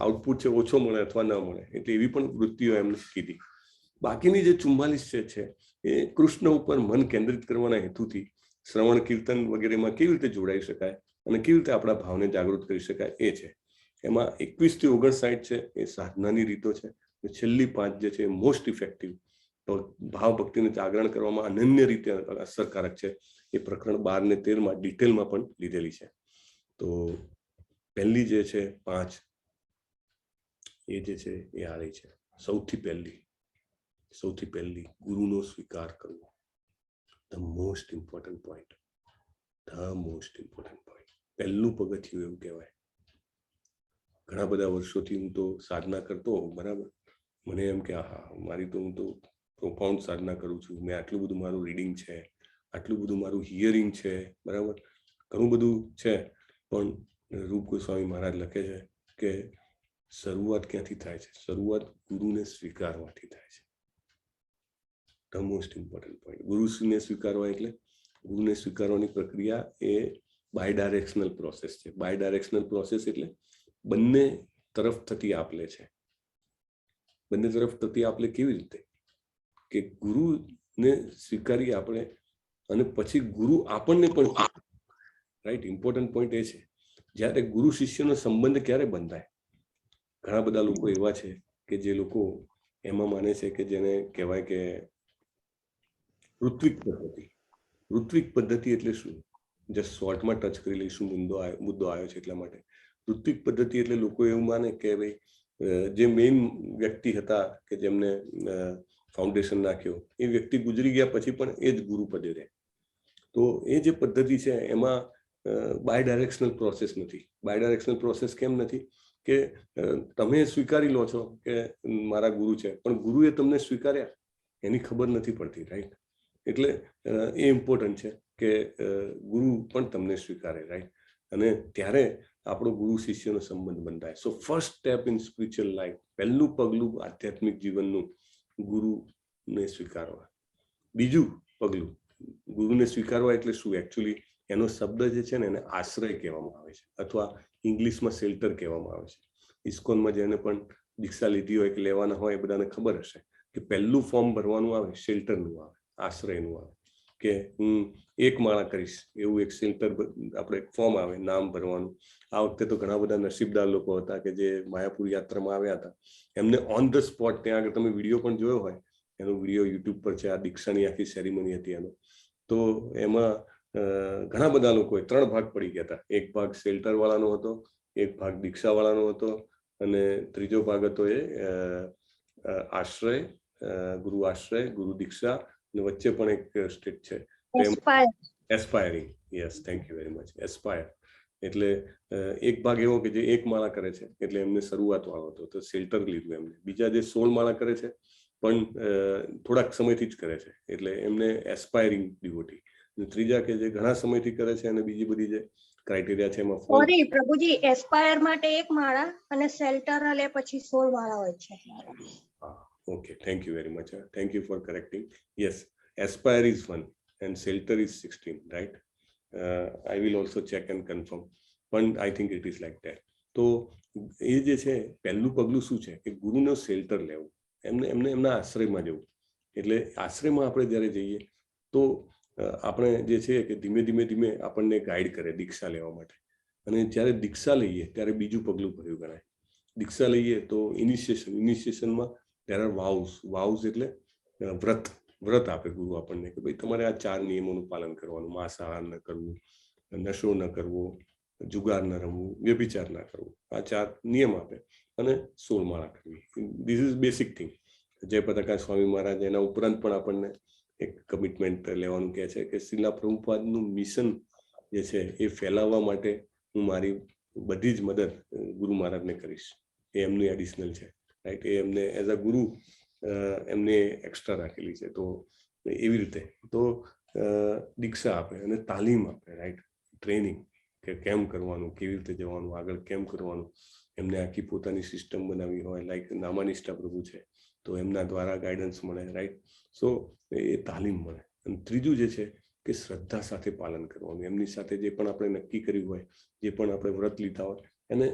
આઉટપુટ છે ઓછો મળે અથવા ન મળે. એટલે એવી પણ વૃત્તિઓ એમને કીધી. બાકીની જે 44 છે એ કૃષ્ણ ઉપર મન કેન્દ્રિત કરવાના હેતુથી શ્રવણ કીર્તન વગેરેમાં કેવી રીતે જોડાઈ શકાય અને કેવી રીતે આપણા ભાવને જાગૃત કરી શકાય એ છે. એમાં 21 થી 59 છે એ સાધનાની રીતો છે. છેલ્લી 5 જે છે એ મોસ્ટ ઇફેક્ટિવ ભાવ ભક્તિને જાગરણ કરવામાં અનન્ય રીતે અસરકારક છે. એ પ્રકરણ 12 ને 13માં ડિટેલમાં પણ લીધેલી છે. તો પહેલી જે છે 5 એ જે છે એ આ રહી છે. સૌથી પહેલી ગુરુનો સ્વીકાર કરવો. The most important point. પહેલું પગથિયું એવું કહેવાય. ઘણા બધા વર્ષોથી હું તો સાધના કરતો હોઉં, બરાબર, મને એમ કે હું તો પ્રોફાઉન્ડ સાધના કરું છું, મેં આટલું બધું મારું રીડિંગ છે, આટલું બધું મારું હિયરિંગ છે, બરાબર, ઘણું બધું છે. પણ રૂપ ગોસ્વામી મહારાજ લખે છે કે શરૂઆત ક્યાંથી થાય છે? શરૂઆત ગુરુને સ્વીકારવાથી થાય છે. The most important point. ગુરુને સ્વીકારવા એટલે ગુરુને સ્વીકારવાની પ્રક્રિયા એ બાયડાયરેક્શનલ પ્રોસેસ છે. બાયડાયરેક્શનલ પ્રોસેસ એટલે બંને તરફ થતી આપલે છે. બંને તરફ થતી આપલે કેવી રીતે? કે ગુરુને સ્વીકારીએ આપણે અને પછી ગુરુ આપણને પણ, રાઈટ, ઇમ્પોર્ટન્ટ પોઈન્ટ એ છે. જ્યારે ગુરુ શિષ્યનો સંબંધ ક્યારે બંધાય? ઘણા બધા લોકો એવા છે કે જે લોકો એમાં માને છે કે જેને કહેવાય કે ઋત્વિક પદ્ધતિ. ઋત્વિક પદ્ધતિ એટલે શું? જસ્ટ શોર્ટમાં ટચ કરી લઈશું, મુદ્દો આવ્યો છે એટલા માટે. ઋત્વિક પદ્ધતિ એટલે લોકો એવું માને કે ભાઈ જે મેઇન વ્યક્તિ હતા કે જેમને ફાઉન્ડેશન નાખ્યો, એ વ્યક્તિ ગુજરી ગયા પછી પણ એ જ ગુરુ પદે રહે. તો એ જે પદ્ધતિ છે એમાં બાયડાયરેક્શનલ પ્રોસેસ નથી. બાયડાયરેક્શનલ પ્રોસેસ કેમ નથી? કે તમે સ્વીકારી લો છો કે મારા ગુરુ છે, પણ ગુરુએ તમને સ્વીકાર્યા એની ખબર નથી પડતી, રાઈટ? એટલે એ ઇમ્પોર્ટન્ટ છે કે ગુરુ પણ તમને સ્વીકારે, રાઈટ? અને ત્યારે આપણો ગુરુ શિષ્યનો સંબંધ બંધાય. So first step in spiritual life, પહેલું પગલું આધ્યાત્મિક જીવનનું ગુરુને સ્વીકારવા. બીજું પગલું ગુરુને સ્વીકારવા એટલે શું? એકચ્યુઅલી એનો શબ્દ જે છે ને એને આશ્રય કહેવામાં આવે છે, અથવા ઇંગ્લિશમાં શેલ્ટર કહેવામાં આવે છે. ઇસ્કોનમાં જેને પણ દીક્ષા લીધી હોય કે લેવાના હોય એ બધાને ખબર હશે કે પહેલું ફોર્મ ભરવાનું આવે શેલ્ટરનું આવે, આશ્રયનું આવે. કે હું 1 માળા કરીશ એવું એક શેલ્ટર આપણે ફોર્મ આવે, નામ ભરવાનું. આ વખતે તો ઘણા બધા નસીબદાર લોકો હતા કે જે માયાપુર યાત્રામાં આવ્યા હતા. એમને ઓન ધ સ્પોટ, ત્યાં આગળ તમે વિડીયો પણ જોયો હોય, એનો વિડીયો યુટ્યુબ પર છે. આ દીક્ષાની આખી સેરેમની હતી એનો. તો એમાં ઘણા બધા લોકોએ 3 ભાગ પડી ગયા હતા. એક ભાગ શેલ્ટર વાળાનો હતો, એક ભાગ દીક્ષા વાળાનો હતો, અને ત્રીજો ભાગ હતો એ આશ્રય, ગુરુ આશ્રય, ગુરુ દીક્ષા, અને વચ્ચે પણ એક સ્ટેટ છે aspiring. Yes, thank you very much. Aspire એટલે એક ભાગ એવો કે જે 1 માળા કરે છે એટલે એમને શરૂઆત વાળો હતો, તો શેલ્ટર લીધું એમને. બીજા જે 16 માળા કરે છે પણ થોડાક સમયથી જ કરે છે એટલે એમને એસ્પાયરિંગ ડિવોટી. અને ત્રીજા કે જે ઘણા સમયથી કરે છે અને બીજી બધી જે ક્રાઇટેરિયા છે એમાં સોરી પ્રભુજી, એસ્પાયર માટે 1 માળા અને શેલ્ટર લે પછી 16 માળા હોય છે. હા, okay, thank you very much. Thank you for correcting. Yes, aspire is 1 and shelter is 16, right? I will also check and confirm, પણ I think it is like that. તો એ જે છે પહેલું પગલું શું છે કે ગુરુનો શેલ્ટર લેવું, એમને એમના આશ્રયમાં જવું. એટલે આશ્રયમાં આપણે જ્યારે જઈએ તો આપણે જે છે કે ધીમે ધીમે આપણને ગાઈડ કરે દીક્ષા લેવા માટે. અને જ્યારે દીક્ષા લઈએ ત્યારે બીજું પગલું ભર્યું ગણાય. દીક્ષા લઈએ તો ઇનિશિયેશનમાં there are vows એટલે વ્રત આપે ગુરુ આપણને કે ભાઈ તમારે આ 4 નિયમોનું પાલન કરવાનું. માંસાહાર ન કરવું, નશો ન કરવો, જુગાર ન રમવું, વ્યભિચાર ના કરવું. આ 4 નિયમ આપે અને 16 માળા કરવી. This is basic thing. Jayaprakash Swami Maharaj એના ઉપરાંત પણ આપણને એક કમિટમેન્ટ લેવાનું કહે છે કે શ્રીલા પ્રભુપાદનું મિશન જે છે એ ફેલાવવા માટે હું મારી બધી જ મદદ ગુરુ મહારાજને કરીશ. એ એમની એડિશનલ છે, રાઈટ? એ એમને એઝ અ ગુરુ એમને એક્સ્ટ્રા રાખેલી છે. તો એવી રીતે તો દીક્ષા આપે અને તાલીમ આપે, રાઈટ? ટ્રેનિંગ કે કેમ કરવાનું, કેવી રીતે જવાનું, આગળ કેમ કરવાનું. એમને આખી પોતાની સિસ્ટમ બનાવી હોય, લાઈક નામાનિષ્ઠા પ્રભુ છે તો એમના દ્વારા ગાઈડન્સ મળે, રાઈટ? સો એ તાલીમ મળે. અને ત્રીજું જે છે કે શ્રદ્ધા સાથે પાલન કરવાનું. એમની સાથે જે પણ આપણે નક્કી કર્યું હોય, જે પણ આપણે વ્રત લીધા હોય એને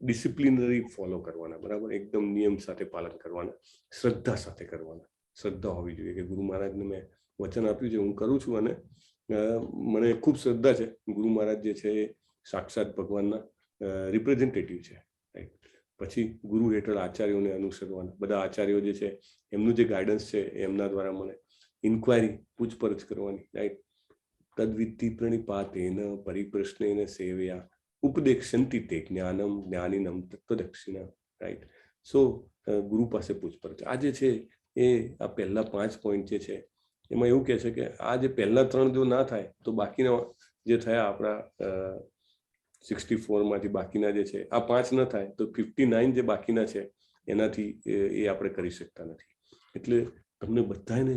ડિસિપ્લિનરી ફોલો કરવાના, બરાબર? એકદમ નિયમ સાથે પાલન કરવાના, શ્રદ્ધા સાથે કરવાના. શ્રદ્ધા હોવી જોઈએ કે ગુરુ મહારાજને મેં વચન આપ્યું છે, હું કરું છું અને મને ખૂબ શ્રદ્ધા છે. ગુરુ મહારાજ જે છે એ સાક્ષાત ભગવાનના રિપ્રેઝેન્ટેટિવ છે, રાઈટ? પછી ગુરુ હેઠળ આચાર્યોને અનુસરવાના. બધા આચાર્યો જે છે એમનું જે ગાઈડન્સ છે એમના દ્વારા મને ઇન્ક્વાયરી, પૂછપરછ કરવાની, રાઈટ? તદ્વિધિ પ્રણિપાતેન પરિપ્રશ્નેન સેવ્યા ઉપદેક્ષંતિ તે જ્ઞાનમ જ્ઞાનીનમ તત્વદક્ષિણા, રાઈટ. સો ગુરુ પાસે પૂછપરછ. આ જે છે એ આ પહેલા 5 પોઈન્ટ જે છે એમાં એવું કહે છે કે આ જે પહેલા 3 જો ના થાય તો બાકીના જે થયા આપણા 64માંથી બાકીના જે છે આ 5 ન થાય તો 59 જે બાકીના છે એનાથી એ આપણે કરી શકતા નથી. એટલે તમને બધાને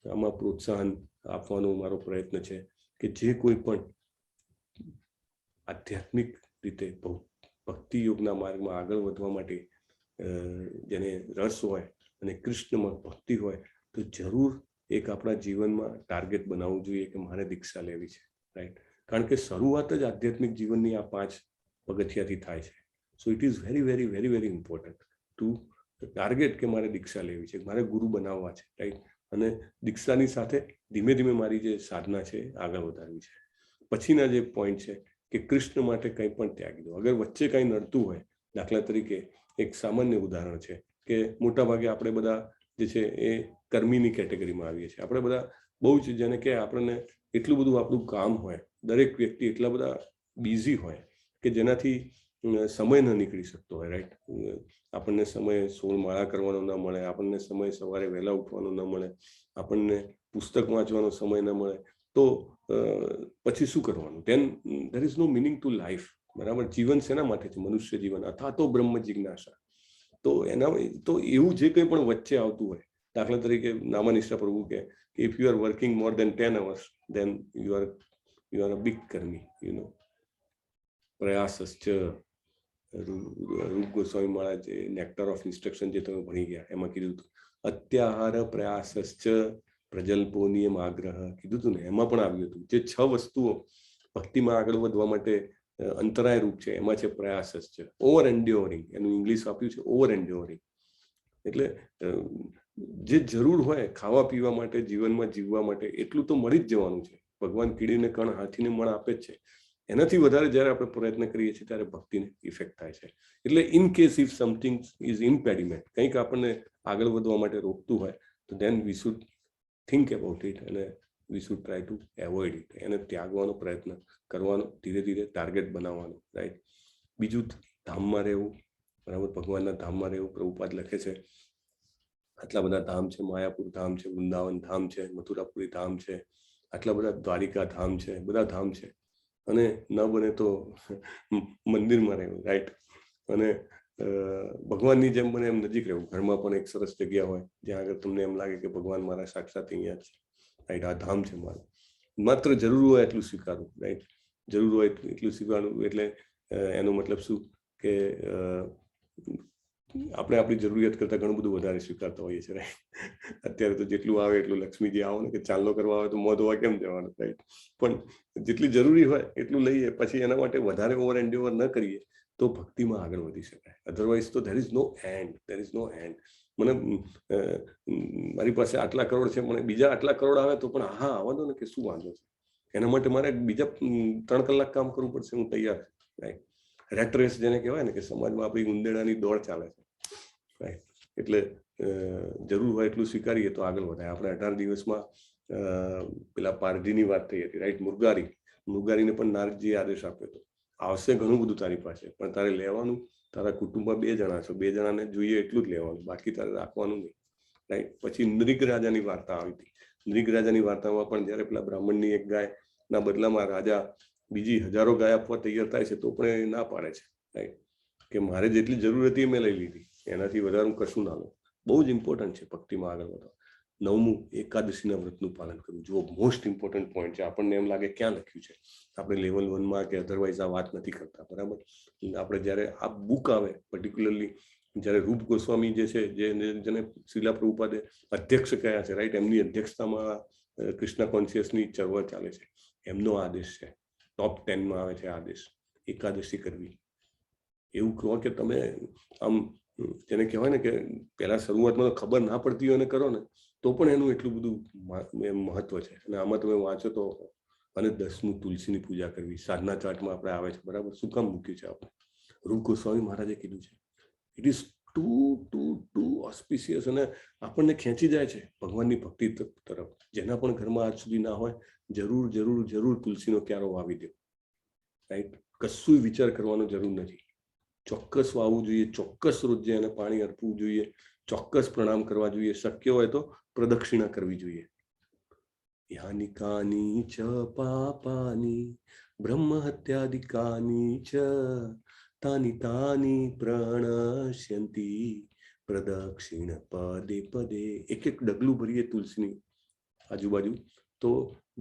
આમાં પ્રોત્સાહન આપવાનો મારો પ્રયત્ન છે કે જે કોઈ પણ આધ્યાત્મિક રીતે ભક્તિ યોગના માર્ગમાં આગળ વધવા માટે જેને રસ હોય અને કૃષ્ણમાં ભક્તિ હોય તો જરૂર એક આપણા જીવનમાં ટાર્ગેટ બનાવવું જોઈએ કે મારે દીક્ષા લેવી છે, રાઈટ. કારણ કે શરૂઆત જ આધ્યાત્મિક જીવનની આ 5 પગથિયાથી થાય છે. So it is very very very very important to target કે મારે દીક્ષા લેવી છે, મારે ગુરુ બનાવવા છે, રાઈટ. અને દીક્ષાની સાથે ધીમે ધીમે મારી જે સાધના છે આગળ વધારવી છે. પછીના જે પોઈન્ટ છે કે કૃષ્ણ માટે કંઈ પણ ત્યાગી દો. અગર વચ્ચે કંઈ નડતું હોય, દાખલા તરીકે એક સામાન્ય ઉદાહરણ છે કે મોટાભાગે આપણે બધા જે છે એ કર્મીની કેટેગરીમાં આવીએ છીએ. આપણે બધા બહુ જ જેને કે આપણને એટલું બધું આપણું કામ હોય, દરેક વ્યક્તિ એટલા બધા બિઝી હોય કે જેનાથી સમય ન નીકળી શકતો હોય, રાઈટ. આપણને સમય 16 માળા કરવાનો ન મળે, આપણને સમય સવારે વહેલા ઉઠવાનો ન મળે, આપણને પુસ્તક વાંચવાનો સમય ન મળે, તો પછી શું કરવાનું? Then there is no meaning to life, બરાબર. જીવન શેના માટે છે? મનુષ્ય જીવન અથવા તો બ્રહ્મ જિજ્ઞાસા. તો એના તો એવું જે કંઈ પણ વચ્ચે આવતું હોય, દાખલા તરીકે નામાનિષ્ઠા પ્રભુ કે if you are working more than 10 hours then you are a big karmi, you know. પ્રયાસશ્ચ, Rupa Goswami Maharaj nectar of instruction જે તમે ભણી ગયા એમાં કીધું હતું અત્યાહાર પ્રયાસશ્ચ પ્રજલ્પો નિયમ આગ્રહ કીધું હતું ને, એમાં પણ આવ્યું હતું જે 6 વસ્તુઓ ભક્તિમાં આગળ વધવા માટે અંતરાય રૂપ છે એમાં છે પ્રયાસશ્ચ, ઓવર એન્ડ્યોરિંગ. એનું ઇંગ્લિશ આપ્યું છે ઓવર એન્ડ્યોરિંગ. એટલે જે જરૂર હોય ખાવા પીવા માટે, જીવનમાં જીવવા માટે એટલું તો મળી જ જવાનું છે. ભગવાન કીડીને કણ હાથીને મણ આપે જ છે. એનાથી વધારે જ્યારે આપણે પ્રયત્ન કરીએ છીએ ત્યારે ભક્તિને ઇફેક્ટ થાય છે. એટલે in case if something is impediment, કંઈક આપણને આગળ વધવા માટે રોકતું હોય તો then we should think about it અને we should try to avoid it. એને ત્યાગવાનો પ્રયત્ન કરવાનો, ધીરે ધીરે ટાર્ગેટ બનાવવાનો, રાઈટ. બીજું ધામમાં રહેવું, બરાબર. ભગવાનના ધામમાં રહેવું. પ્રભુપાદ લખે છે આટલા બધા ધામ છે, માયાપુર ધામ છે, વૃંદાવન ધામ છે, મથુરાપુરી ધામ છે, આટલા બધા દ્વારિકા ધામ છે, બધા ધામ છે. અને ન બને તો મંદિરમાં રહેવું, રાઈટ. અને ભગવાનની જેમ બને એમ નજીક રહેવું. ઘરમાં પણ એક સરસ જગ્યા હોય જ્યાં આગળ તમને એમ લાગે કે ભગવાન મારા સાક્ષાત અહીંયા છે, રાઈટ. આ ધામ છે મારું. માત્ર જરૂર હોય એટલું સ્વીકારવું, રાઈટ. જરૂર હોય એટલું સ્વીકારવું એટલે એનો મતલબ શું કે આપણે આપણી જરૂરિયાત કરતાં ઘણું બધું વધારે સ્વીકારતા હોઈએ છીએ, રાઈટ. અત્યારે તો જેટલું આવે એટલું લક્ષ્મીજી આવો ને કે ચાંદલો કરવા આવે તો મોં ધોવા કેમ જવાનું, રાઈટ. પણ જેટલી જરૂરી હોય એટલું લઈએ, પછી એના માટે વધારે ઓવર એન્ડ્યોર ન કરીએ તો ભક્તિમાં આગળ વધી શકાય. અધરવાઇઝ તો there is no end, there is no end. મને મારી પાસે આટલા કરોડ છે, મને બીજા આટલા કરોડ આવે તો પણ હા આવવા દો ને, કે શું વાંધો છે? એના માટે મારે બીજા 3 કલાક કામ કરવું પડશે, હું તૈયાર છું, રાઈટ. રેટ રેસ જેને કહેવાય ને કે સમાજમાં આપણી ઉંદેડાની દોડ ચાલે છે, રાઈટ. એટલે જરૂર હોય એટલું સ્વીકારીએ તો આગળ વધાય. આપણે 18 દિવસમાં પેલા પારધીની વાત થઈ હતી, રાઈટ. મુરગારીને પણ નારદજીએ આદેશ આપ્યો હતો આવશે ઘણું બધું તારી પાસે, પણ તારે લેવાનું, તારા કુટુંબમાં 2 જણા છો, 2 જણાને જોઈએ એટલું જ લેવાનું, બાકી તારે રાખવાનું નહીં, રાઈટ. પછી નૃગ રાજાની વાર્તા આવી હતી. નૃગ રાજાની વાર્તામાં પણ જ્યારે પેલા બ્રાહ્મણની એક ગાયના બદલામાં રાજા બીજી હજારો ગાય આપવા તૈયાર થાય છે તો પણ એ ના પાડે છે, રાઈટ. કે મારે જેટલી જરૂર હતી એ મેં લઈ લીધી, એનાથી વધારે હું કશું ના લઉં. બહુ જ ઇમ્પોર્ટન્ટ છે ભક્તિમાં આગળ વધવા. 9મું એકાદશીના વ્રતનું પાલન કરવું. જો મોસ્ટ ઇમ્પોર્ટન્ટ પોઈન્ટ છે. આપણને એમ લાગે ક્યાં લખ્યું છે, આપણે લેવલ 1માં કે અધરવાઇઝ આ વાત નથી કરતા, બરાબર. આપણે જ્યારે આ બુક આવે, પર્ટિક્યુલરલી જ્યારે રૂપ ગોસ્વામી જે છે, જેને શ્રીલા પ્રભુપાદે અધ્યક્ષ કયા છે, રાઈટ. એમની અધ્યક્ષતામાં કૃષ્ણ કોન્શિયસની ચળવળ ચાલે છે. એમનો આદેશ છે, ટોપ 10માં આવે છે આદેશ, એકાદશી કરવી. એવું કહો કે તમે આમ જેને કહેવાય ને કે પહેલા શરૂઆતમાં તો ખબર ના પડતી હોય ને કરો ને તો પણ એનું એટલું બધું મહત્વ છે. અને આમાં તમે વાંચો તો, અને 10મું તુલસીની પૂજા કરવી, સાધના ચાર્ટમાં આપણે આવે છે, બરાબર. શું કામ મૂક્યું છે આપણે? રૂપ ગોસ્વામી મહારાજે કીધું છે. ઇટ ઇઝ ટુ ઓસ્પિશિયસ અને આપણને ખેંચી જાય છે ભગવાનની ભક્તિ તરફ. જેના પણ ઘરમાં આજ સુધી ના હોય, જરૂર તુલસીનો ક્યારો વાવી દો. રાઈટ. કશું વિચાર કરવાનો જરૂર નથી. ચોક્કસ વાવવું જોઈએ, ચોક્કસ રોજ એને પાણી અર્પવું જોઈએ, ચોક્કસ પ્રણામ કરવા જોઈએ, શક્ય હોય તો પ્રદક્ષિણા કરવી જોઈએ. યાનિકાની ચ પાપાની બ્રહ્મ હત્યાદિકાની ચ તાની તાની પ્રણશ્યંતિ પ્રદક્ષિણ પદે પદે. એક એક ડગલું ભરીએ તુલસીની આજુબાજુ તો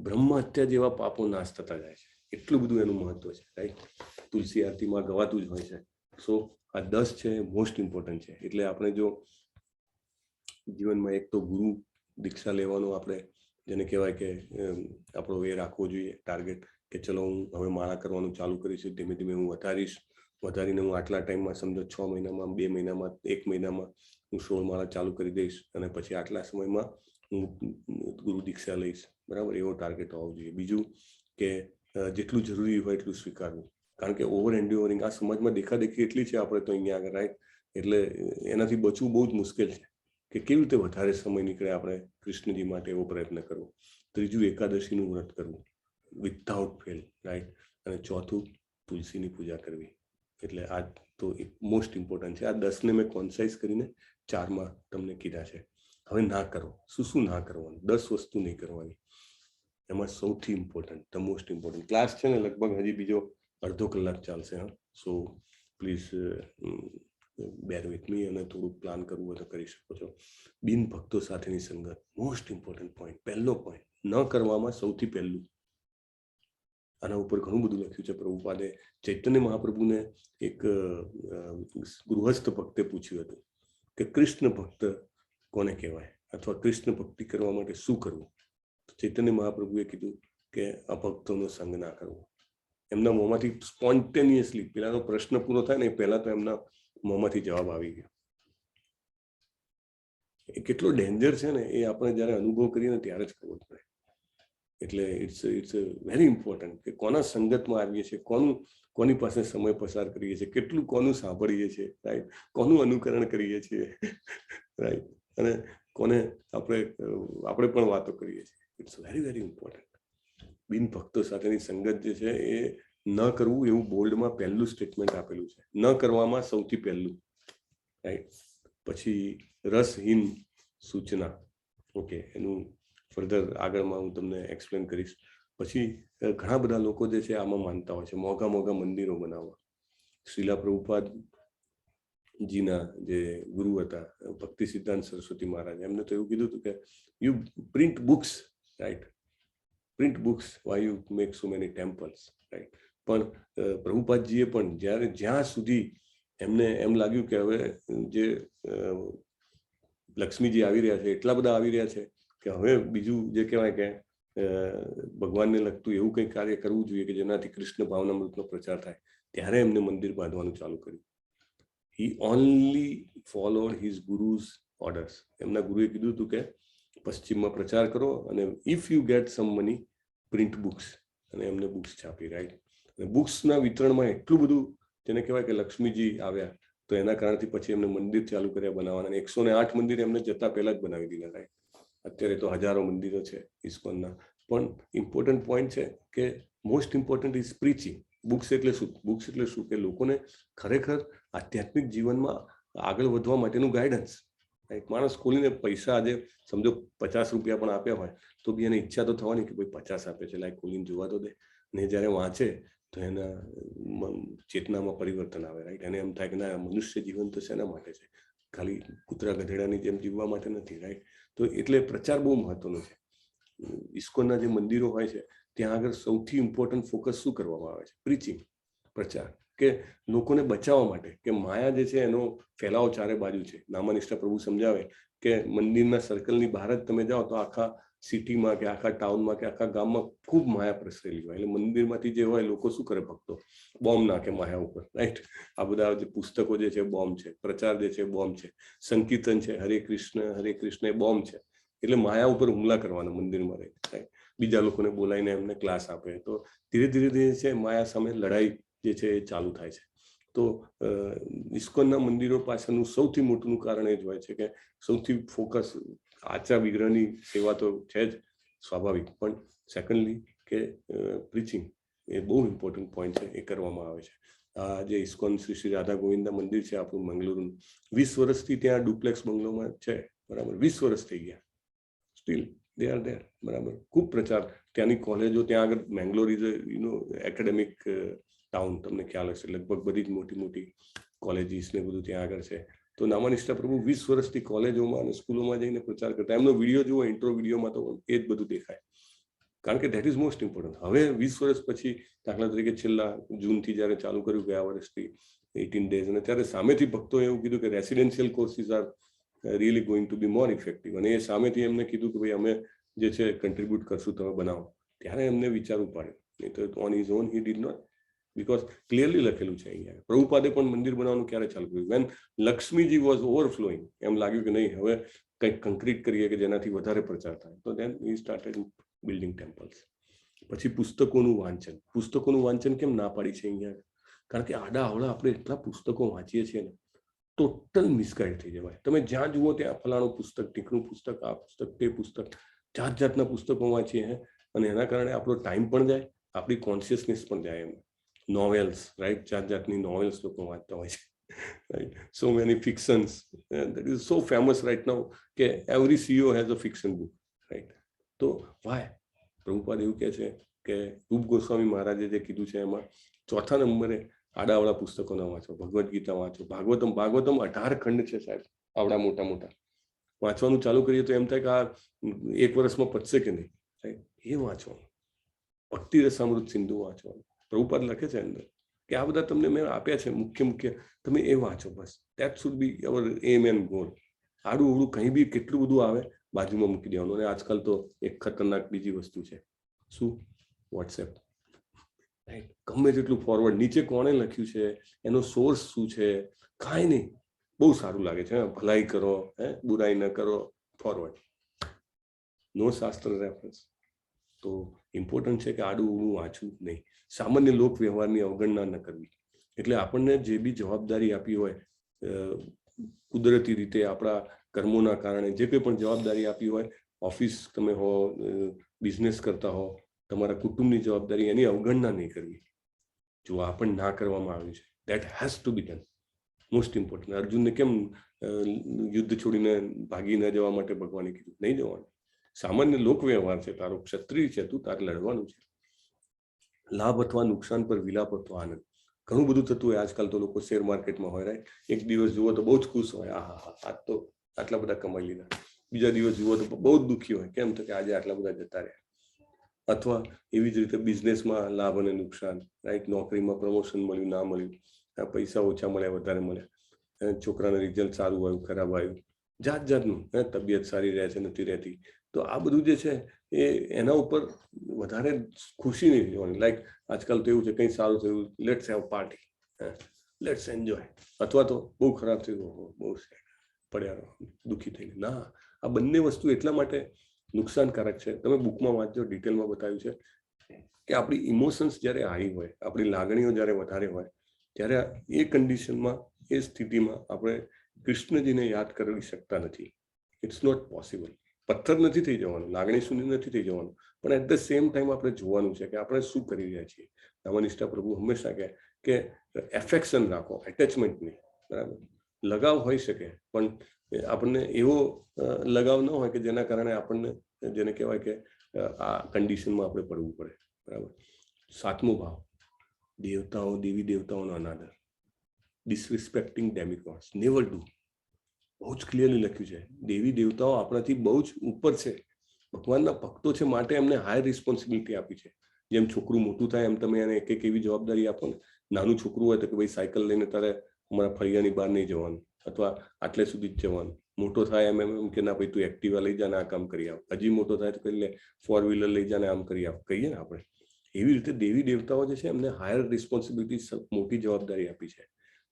બ્રહ્મ હત્યા જેવા પાપો નાશ થતા જાય છે. એટલું બધું એનું મહત્વ છે, રાઈટ. તુલસી આરતીમાં ગવાતું જ હોય છે. સો આ 10 છે મોસ્ટ ઇમ્પોર્ટન્ટ છે. એટલે આપણે જો જીવનમાં એક તો ગુરુ દીક્ષા લેવાનું, આપણે જેને કહેવાય કે આપણો એ રાખવો જોઈએ ટાર્ગેટ કે ચલો હું હવે માળા કરવાનું ચાલુ કરીશ, ધીમે ધીમે હું વધારીને હું આટલા ટાઈમમાં, સમજો 6 મહિનામાં, 2 મહિનામાં, 1 મહિનામાં હું 16 માળા ચાલુ કરી દઈશ અને પછી આટલા સમયમાં હું ગુરુ દીક્ષા લઈશ, બરાબર. એવો ટાર્ગેટ હોવો જોઈએ. બીજું કે જેટલું જરૂરી હોય એટલું સ્વીકારવું, કારણ કે ઓવર એન્ડ્યોરિંગ આ સમાજમાં દેખાદેખી એટલી છે આપણે તો અહીંયા આગળ, રાઈટ. એટલે એનાથી બચવું બહુ જ મુશ્કેલ છે કે કેવી રીતે વધારે સમય નીકળે આપણે કૃષ્ણજી માટે, એવો પ્રયત્ન કરવો. ત્રીજું એકાદશીનું વ્રત કરવું વિથઆઉટ ફેલ, રાઈટ. અને ચોથું તુલસીની પૂજા કરવી. એટલે આ તો મોસ્ટ ઇમ્પોર્ટન્ટ છે. આ 10ને મેં કોન્સાઇઝ કરીને 4માં તમને કીધા છે. હવે ના કરો, શું ના કરવાનું, 10 વસ્તુ નહીં કરવાની. એમાં સૌથી important, the most important, class છે ને લગભગ હજી બીજો અડધો કલાક ચાલશે. હા, so please bare with me, અને થોડુંક પ્લાન કરવું હોય તો કરી શકો છો. બિન ભક્તો સાથેની સંગત, મોસ્ટ ઇમ્પોર્ટન્ટ પોઈન્ટ. પહેલો પોઈન્ટ ન કરવામાં સૌથી પહેલું. આના ઉપર ઘણું બધું લખ્યું છે. પ્રભુપાદે ચૈતન્ય મહાપ્રભુને એક ગૃહસ્થ ભક્તે પૂછ્યું હતું કે કૃષ્ણ ભક્ત કોને કહેવાય, અથવા કૃષ્ણ ભક્તિ કરવા માટે શું કરવું. ચૈતન્ય મહાપ્રભુએ કીધું કે અભક્તોનો સંગ ના કરવો. એમના મોંમાંથી સ્પોન્ટેનિયસલી પેલાનો પ્રશ્ન પૂરો થાય ને પહેલા તો એમના મોંમાંથી જવાબ આવી ગયો. એ કેટલો ડેન્જર છે ને એ આપણે જયારે અનુભવ કરીએ ને ત્યારે જ ખબર પડે. એટલે ઇટ્સ વેરી ઇમ્પોર્ટન્ટ કે કોના સંગતમાં આવીએ છીએ, કોની પાસે સમય પસાર કરીએ છીએ, કેટલું કોનું સાંભળીએ છીએ, રાઈટ, કોનું અનુકરણ કરીએ છીએ, રાઈટ, અને કોને આપણે પણ વાતો કરીએ છીએ. It's very very important. બિન ભક્તો સાથેની સંગત જે છે એ ન કરવું, એવું બોલ્ડમાં પહેલું સ્ટેટમેન્ટ આપેલું છે. ન કરવામાં સૌથી પહેલું, રાઈટ. પછી રસહીન સૂચના, ઓકે, એનું ફર્ધર આગળમાં હું તમને એક્સપ્લેન કરીશ. પછી ઘણા બધા લોકો જે છે આમાં માનતા હોય છે મોંઘા મંદિરો બનાવવા. શ્રીલા પ્રભુપાદ જીના જે ગુરુ હતા ભક્તિ સિદ્ધાંત સરસ્વતી મહારાજ, એમને તો એવું કીધું હતું કે you print books, right, print books, why you make so many temples, right. પણ પ્રભુપાદજીએ પણ જ્યાં સુધી એમને એમ લાગ્યું કે હવે જે લક્ષ્મીજી આવી રહ્યા છે, એટલા બધા આવી રહ્યા છે કે હવે બીજું જે કહેવાય કે ભગવાનને લગતું એવું કંઈક કાર્ય કરવું જોઈએ કે જેનાથી કૃષ્ણ ભાવનામૃતનો પ્રચાર થાય, ત્યારે એમને મંદિર બાંધવાનું ચાલુ કર્યું. He only followed his gurus orders. એમના ગુરુએ કીધું હતું કે પશ્ચિમમાં પ્રચાર કરો અને if you get some money print books, અને એમને બુક્સ છાપી, રાઈટ. અને બુક્સના વિતરણમાં એટલું બધું જેને કહેવાય કે લક્ષ્મીજી આવ્યા તો એના કારણથી પછી એમને મંદિર ચાલુ કર્યા બનાવવાના. 108 મંદિર એમને જતા પહેલા જ બનાવી દીધા, રાઈટ. અત્યારે તો હજારો મંદિરો છે ઇસ્કોનના. પણ ઇમ્પોર્ટન્ટ પોઈન્ટ છે કે most important is preaching. Books એટલે શું? બુક્સ એટલે શું કે લોકોને ખરેખર આધ્યાત્મિક જીવનમાં આગળ વધવા માટેનું ગાઈડન્સ, રાઈટ. માણસ ખોલીને પૈસા આજે સમજો 50 રૂપિયા પણ આપ્યા હોય તો બી એને ઈચ્છા તો થવાની કે ભાઈ 50 આપે છે, લાઈક ખોલીને જોવા તો દે. ને જ્યારે વાંચે તો એના ચેતનામાં પરિવર્તન આવે, રાઈટ. એને એમ થાય કે ના, મનુષ્ય જીવન તો શેના માટે છે, ખાલી કૂતરા ગધેડાની જેમ જીવવા માટે નથી, રાઈટ. તો એટલે પ્રચાર બહુ મહત્વનો છે. ઇસ્કોનના જે મંદિરો હોય છે ત્યાં આગળ સૌથી ઇમ્પોર્ટન્ટ ફોકસ શું કરવામાં આવે છે? પ્રીચિંગ, પ્રચાર, કે લોકોને બચાવવા માટે કે માયા જે છે એનો ફેલાવો ચારે બાજુ છે. નામાનિષ્ઠા પ્રભુ સમજાવે કે મંદિરના સર્કલની બહાર જ તમે જાઓ તો આખા સિટીમાં કે આખા ટાઉનમાં કે આખા ગામમાં ખૂબ માયા પ્રસરેલી હોય. એટલે મંદિરમાંથી જે હોય લોકો શું કરે? ભક્તો બોમ્બ નાખે માયા ઉપર, રાઈટ. આ બધા જે પુસ્તકો જે છે બોમ્બ છે, પ્રચાર જે છે બોમ્બ છે, સંકીર્તન છે, હરે કૃષ્ણ એ બોમ્બ છે. એટલે માયા ઉપર હુમલા કરવાના મંદિરમાં રહી, રાઈટ. બીજા લોકોને બોલાવીને એમને ક્લાસ આપે તો ધીરે ધીરે છે માયા સામે લડાઈ જે છે એ ચાલુ થાય છે. તો ઇસ્કોનના મંદિરો પાછળનું સૌથી મોટું કારણ એ જ હોય છે કે સૌથી ફોકસ આચા વિગ્રહની સેવા તો છે જ સ્વાભાવિક, પણ સેકન્ડલી કે પ્રીચિંગ, એ બહુ ઇમ્પોર્ટન્ટ પોઈન્ટ છે, એ કરવામાં આવે છે. આ જે ઇસ્કોન શ્રી શ્રી રાધા ગોવિંદા મંદિર છે આપણું મંગલુરુનું, 20 વર્ષથી ત્યાં ડુપ્લેક્સ બંગલોમાં છે, બરાબર, 20 વર્ષ થઈ ગયા, સ્ટીલ દે આર ધેર, બરાબર. ખૂબ પ્રચાર, ત્યાંની કોલેજો, ત્યાં આગળ મેંગ્લોર ઇઝ એકેડેમિક ટાઉન, તમને ખ્યાલ હશે, લગભગ બધી જ મોટી મોટી કોલેજીસ ને બધું ત્યાં આગળ છે. તો નામાનિષ્ઠા પ્રભુ 20 વર્ષથી કોલેજોમાં અને સ્કૂલોમાં જઈને પ્રચાર કરતા. એમનો વિડીયો જુઓ, ઇન્ટ્રો વિડીયોમાં તો એ જ બધું દેખાય, કારણ કે ધેટ ઇઝ મોસ્ટ ઇમ્પોર્ટન્ટ. હવે 20 વર્ષ પછી, દાખલા તરીકે છેલ્લા જૂનથી જ્યારે ચાલુ કર્યું, ગયા વર્ષથી 18 days, અને ત્યારે સામેથી ભક્તોએ એવું કીધું કે residential courses are really going to be more effective, અને એ સામેથી એમને કીધું કે ભાઈ અમે જે છે કન્ટ્રીબ્યુટ કરશું, તમે બનાવો. ત્યારે એમને વિચારવું પડે, નહીં તો on his on he did not, because clearly લખેલું છે અહીંયા. પ્રભુપાદે પણ મંદિર બનાવવાનું ક્યારે ચાલુ કર્યું? વેન લક્ષ્મીજી વોઝ ઓવરફ્લોઈંગ, એમ લાગ્યું કે નહીં, હવે કંઈક કન્ક્રીટ કરીએ કે જેનાથી વધારે પ્રચાર થાય, તો દેન હી સ્ટાર્ટેડ બિલ્ડિંગ ટેમ્પલ્સ. પછી પુસ્તકોનું વાંચન. પુસ્તકોનું વાંચન કેમ ના પાડી છે અહીંયા? કારણ કે આડા અવળા આપણે એટલા પુસ્તકો વાંચીએ છીએ ને, ટોટલ મિસગાઈડ થઈ જવાય. તમે જ્યાં જુઓ ત્યાં ફલાણું પુસ્તક, ટીકનું પુસ્તક, આ પુસ્તક, તે પુસ્તક, જાત જાતના પુસ્તકો વાંચીએ, અને એના કારણે આપણો ટાઈમ પણ જાય, આપણી કોન્શિયસનેસ પણ જાય. એમ નોવેલ્સ, રાઈટ, જાત જાતની નોવેલ્સ લોકો વાંચતા હોય છે, right. So many fictions, that is so famous right now કે every CEO has a fiction book, right. તો વાય? પ્રભુપાદ એવું કહે છે કે રૂપ ગોસ્વામી મહારાજે જે કીધું છે એમાં 4થા નંબરે આડાવડા પુસ્તકો ના વાંચો, ભગવદ્ ગીતા વાંચો, ભાગવતમ 18 ખંડ છે સાહેબ, આવડા મોટા મોટા. વાંચવાનું ચાલુ કરીએ તો એમ થાય કે આ 1 વર્ષમાં પતશે કે નહીં, રાઈટ. એ વાંચવાનું. ભક્તિ રસામૃત સિંધુ વાંચવાનું. પ્રભુપાદ લખે છે અંદર કે આ બધા તમને મેં આપ્યા છે મુખ્ય, તમે એ વાંચો, બસ. That should be our aim and goal. આડું અવળું કંઈ બી કેટલું બધું આવે, બાજુમાં મૂકી દેવાનું. અને આજકાલ તો એક ખતરનાક બીજી વસ્તુ છે, શું? WhatsApp, right. ગમે તેટલું ફોરવર્ડ, નીચે કોણે લખ્યું છે, એનો સોર્સ શું છે, કાંઈ નહીં. બહુ સારું લાગે છે, ભલાઈ કરો, બુરાઈ ન કરો, ફોરવર્ડ, નો શાસ્ત્ર રેફરન્સ. તો ઇમ્પોર્ટન્ટ છે કે આડું ઊળું વાંચવું નહીં, સામાન્ય લોક વ્યવહારની અવગણના ન કરવી. એટલે આપણને જે બી જવાબદારી આપી હોય, કુદરતી રીતે આપણા કર્મોના કારણે જે કંઈ પણ જવાબદારી આપી હોય, ઓફિસ તમે હો, બિઝનેસ કરતા હો, તમારા કુટુંબની જવાબદારી, એની અવગણના નહીં કરવી. જો આ પણ ના કરવામાં આવ્યું છે, that has to be done. Most important. અર્જુનને કેમ યુદ્ધ છોડીને ભાગી ન જવા માટે ભગવાને કીધું? નહીં જવાનું. સામાન્ય લોક વ્યવહાર છે, તારો ક્ષત્રિય છે, તું તારે લડવાનું છે. લાભ અથવા નુકસાન પર વિલાપ અથવા આનંદ. ઘણું બધું થતું હોય આજકાલ તો. લોકો શેર માર્કેટમાં હોય, રાઈટ. એક દિવસ જુઓ તો બહુ જ ખુશ હોય, આહા, આજ તો આટલા બધા કમાઈ લીધા. બીજા દિવસ જુઓ તો બહુ જ દુઃખી હોય, કેમ? તો કે આજે આટલા બધા જતા રહ્યા. અથવા એવી જ રીતે બિઝનેસમાં લાભ અને નુકસાન, રાઈટ. નોકરીમાં પ્રમોશન મળ્યું, ના મળ્યું, પૈસા ઓછા મળ્યા, વધારે મળ્યા, છોકરાને રિઝલ્ટ સારું આવ્યું, ખરાબ આવ્યું, જાત જાતનું, તબિયત સારી રહે છે, નથી રહેતી. તો આ બધું જે છે એ એના ઉપર વધારે ખુશી નહીં લેવાની. લાઈક આજકાલ તો એવું છે, કંઈ સારું થયું, let's have party, let's enjoy. અથવા તો બહુ ખરાબ થયું, બહુ પડ્યા રહો, દુઃખી થઈને. ના, આ બંને વસ્તુ એટલા માટે નુકસાનકારક છે. તમે બુકમાં વાંચજો, ડિટેલમાં બતાવ્યું છે કે આપણી ઇમોશન્સ જ્યારે હાઈ હોય, આપણી લાગણીઓ જ્યારે વધારે હોય, ત્યારે એ કન્ડિશનમાં, એ સ્થિતિમાં આપણે કૃષ્ણજીને યાદ કરી શકતા નથી. It's not possible. પથ્થર નથી થઈ જવાનું, લાગણી શૂન્ય નથી થઈ જવાનું, પણ એટ ધ સેમ ટાઈમ આપણે જોવાનું છે કે આપણે શું કરી રહ્યા છીએ. નામનિષ્ઠા પ્રભુ હંમેશા કહે કે એફેક્શન રાખો, એટેચમેન્ટ નહીં, બરાબર. લગાવ હોઈ શકે, પણ આપણને એવો લગાવ ન હોય કે જેના કારણે આપણને, જેને કહેવાય કે આ કન્ડિશનમાં આપણે પડવું પડે, બરાબર. 7મો ભાવ, દેવતાઓ, દેવી દેવતાઓનો અનાદર. ડિસરિસ્પેક્ટિંગ ડેમિગોડ્સ, નેવર ડુ. બહુ જ ક્લિયરલી લખ્યું છે. દેવી દેવતાઓ આપણાથી બહુ જ ઉપર છે, ભગવાનના ભક્તો છે, માટે એમને હાઈ રિસ્પોન્સિબિલિટી આપી છે. જેમ છોકરું મોટું થાય એમ તમે એને એક એક એવી જવાબદારી આપો ને. નાનું છોકરું હોય તો કે ભાઈ સાયકલ લઈને તારે અમારા ફળિયાની બહાર નહીં જવાનું, અથવા આટલે સુધી જ જવાનું. મોટો થાય એમ એમ કે ના ભાઈ તું એક્ટિવા લઈ જા ને આ કામ કરી આવ. હજી મોટો થાય તો કહી લે 4-wheeler લઈ જા ને આમ કરી આવ, કહીએ ને આપણે. એવી રીતે દેવી દેવતાઓ જે છે એમને હાયર રિસ્પોન્સિબિલિટી, મોટી જવાબદારી આપી છે.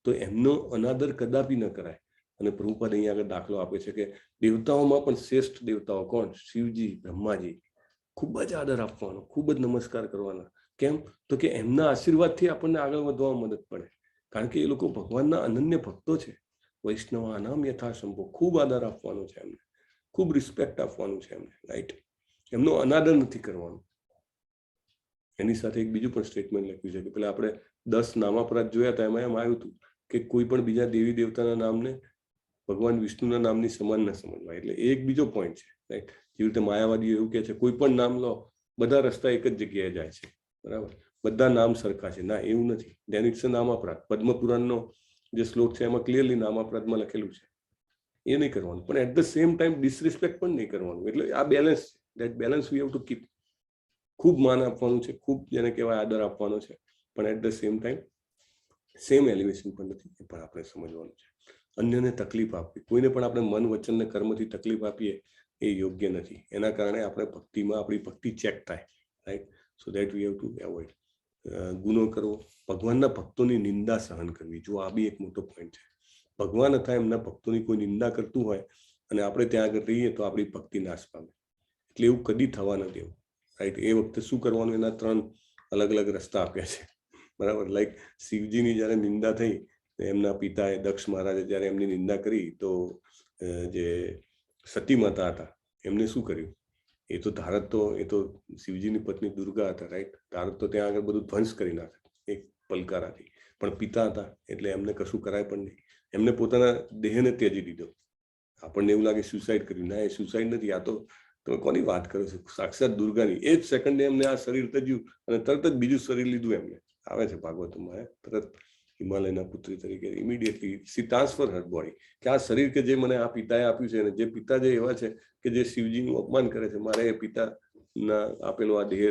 તો એમનો અનાદર કદાપી ન કરાય. અને પ્રભુપાદ અહીંયા આગળ દાખલો આપે છે કે દેવતાઓમાં પણ શ્રેષ્ઠ દેવતાઓ કોણ? શિવજી, બ્રહ્માજી. ખૂબ જ આદર આપવાનો, ખૂબ જ નમસ્કાર કરવાના. કેમ? તો કે એમના આશીર્વાદથી આપણને આગળ વધવામાં મદદ પડે. કારણ કે એ લોકો ભગવાનના અનન્ય ભક્તો છે. વૈષ્ણવાનામ યથાસંભવ. ખૂબ આદર આપવાનો છે એમને, ખૂબ રિસ્પેક્ટ આપવાનું છે એમને, રાઈટ. એમનો અનાદર નથી કરવાનો. એની સાથે એક બીજું પણ સ્ટેટમેન્ટ લખ્યું છે કે પેલા આપણે 10 નામાપરાધ જોયા હતા, એમાં એમ આવ્યું હતું કે કોઈ પણ બીજા દેવી દેવતાના નામને ભગવાન વિષ્ણુના નામની સમાન ન સમજવાય. એટલે એ એક બીજો પોઈન્ટ છે, રાઈટ. જેવી રીતે માયાવાદીઓ એવું કહે છે કોઈ પણ નામ લો, બધા રસ્તા એક જ જગ્યાએ જાય છે, બરાબર, બધા નામ સરખા છે. ના, એવું નથી. Than it's a નામાપરાધ. પદ્મપુરાણનો જે શ્લોક છે એમાં ક્લિયરલી નામાપરાધમાં લખેલું છે. એ નહીં કરવાનું, પણ at the same time disrespect પણ નહીં કરવાનું. એટલે આ બેલેન્સ છે. That balance we have to keep. ખૂબ માન આપવાનું છે, ખૂબ જેને કહેવાય આદર આપવાનો છે, પણ at the same time same elevation પણ નથી, એ પણ આપણે સમજવાનું છે. અન્યને તકલીફ આપવી, કોઈને પણ આપણે મન વચન ને કર્મથી તકલીફ આપીએ એ યોગ્ય નથી. એના કારણે આપણે ભક્તિમાં આપણી ભક્તિ ચેક થાય, right. So that we have two avoid. ગુનો કરવો, ભગવાનના ભક્તોની નિંદા સહન કરવી, જો આ બી એક મોટો પોઈન્ટ છે. ભગવાન અથવા એમના ભક્તોની કોઈ નિંદા કરતું હોય અને આપણે ત્યાં આગળ રહીએ તો આપણી ભક્તિ નાશ પામે. એટલે એવું કદી થવા ન દેવું, રાઈટ. એ વખતે શું કરવાનું, એના 3 અલગ અલગ રસ્તા આપ્યા છે, બરાબર. લાઈક શિવજીની જ્યારે નિંદા થઈ, એમના પિતાએ દક્ષ મહારાજે જ્યારે એમની નિંદા કરી, તો જે સતી માતા હતા એમને શું કર્યું, એ તો ધારત તો એ તો શિવજીની પત્ની દુર્ગા હતા, રાઈટ. ધારત તો ત્યાં આગળ બધું ધ્વંસ કરી નાખે એક પલકારાથી, પણ પિતા હતા એટલે એમને કશું કરાય પણ નહીં. એમને પોતાના દેહને ત્યજી દીધો. આપણને એવું લાગે સુસાઇડ કર્યું, ના, એ સુસાઇડ નથી. આ તો તમે કોની વાત કરો છો, સાક્ષાત દુર્ગાની. એ જ સેકન્ડે એમને આ શરીર ત્યજ્યું અને તરત જ બીજું શરીર લીધું. એમને આવે છે ભાગવતમાં, તરત હિમાલયના પુત્રી તરીકે ઇમિડિયેટલી સી ટ્રાન્સફર હર બોડી, કે આ શરીર કે જે મને આ પિતાએ આપ્યું છે, અને જે પિતા જે એવા છે કે જે શિવજીનું અપમાન કરે છે, મારે એ પિતાના આપેલો આ દેહ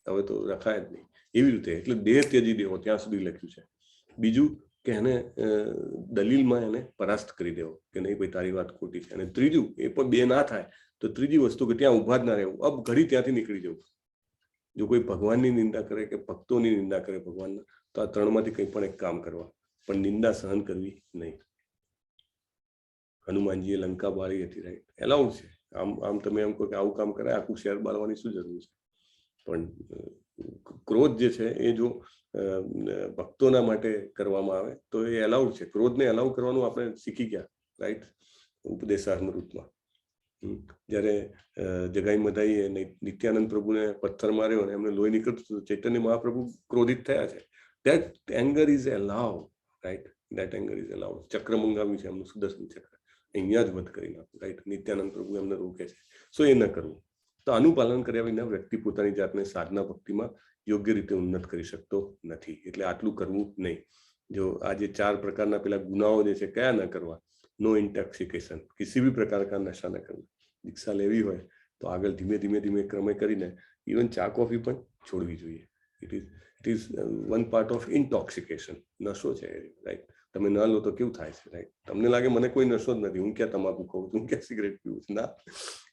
હવે તો રખાય જ નહીં. એવી રીતે એટલે દેહ ત્યજી દેવો, ત્યાં સુધી લખ્યું છે. બીજું કે એને દલીલમાં એને પરાસ્ત કરી દેવો કે નહીં ભાઈ તારી વાત ખોટી છે. અને ત્રીજું, એ પણ 2 ના થાય તો ત્રીજી વસ્તુ કે ત્યાં ઉભા જ ના રહેવું, અબ ઘડી ત્યાંથી નીકળી જવું. જો કોઈ ભગવાનની નિંદા કરે કે ભક્તોની નિંદા કરે ભગવાનના, તો આ 3માંથી કંઈ પણ એક કામ કરવા, પણ નિંદા સહન કરવી નહીં. હનુમાનજીએ લંકા બાળી હતી, રાઈટ. એલાઉડ છે. આમ તમે એમ કહો કે આવું કામ કરે, આખું શહેર બાળવાની શું જરૂર છે. પણ ક્રોધ જે છે એ જો ભક્તોના માટે કરવામાં આવે તો એ એલાઉડ છે. ક્રોધને એલાઉ કરવાનું આપણે શીખી ગયા, રાઈટ, ઉપદેશામૃતમાં. જ્યારે જગાઈ મધાઈએ નિત્યાનંદ પ્રભુને પથ્થર માર્યો અને એમને લોહી નીકળતું, ચૈતન્ય મહાપ્રભુ ક્રોધિત થયા છે. That anger is allowed, right? That anger is allowed. ચક્ર મંગાવ્યું છે એમનું, સુદર્શન ચક્ર, અહીંયા જ વધ કરી નાખું, રાઈટ. નિત્યાનંદ પ્રભુ એમને રોકે છે. સો એ ન કરવું. તો આનું પાલન કર્યા વિના વ્યક્તિ પોતાની જાતને સાધના ભક્તિમાં યોગ્ય રીતે ઉન્નત કરી શકતો નથી. એટલે આટલું કરવું નહીં. જો આ જે 4 પ્રકારના પેલા ગુનાઓ જે છે, કયા ન કરવા, નો ઇન્ટોક્સિકેશન, કિસી ભી પ્રકાર કા નશા ન કરવું. દીક્ષા લેવી હોય તો આગળ ધીમે ધીમે ક્રમે કરીને ઇવન ચા કોફી પણ છોડવી જોઈએ. It is one part of intoxication. નશો છે, રાઈટ. તમે ન લો તો કેવું થાય છે, રાઈટ. તમને લાગે મને કોઈ નશો જ નથી, હું ક્યાં તમાકુ ખાઉં છું, હું ક્યાં સિગરેટ પીવું છું. ના,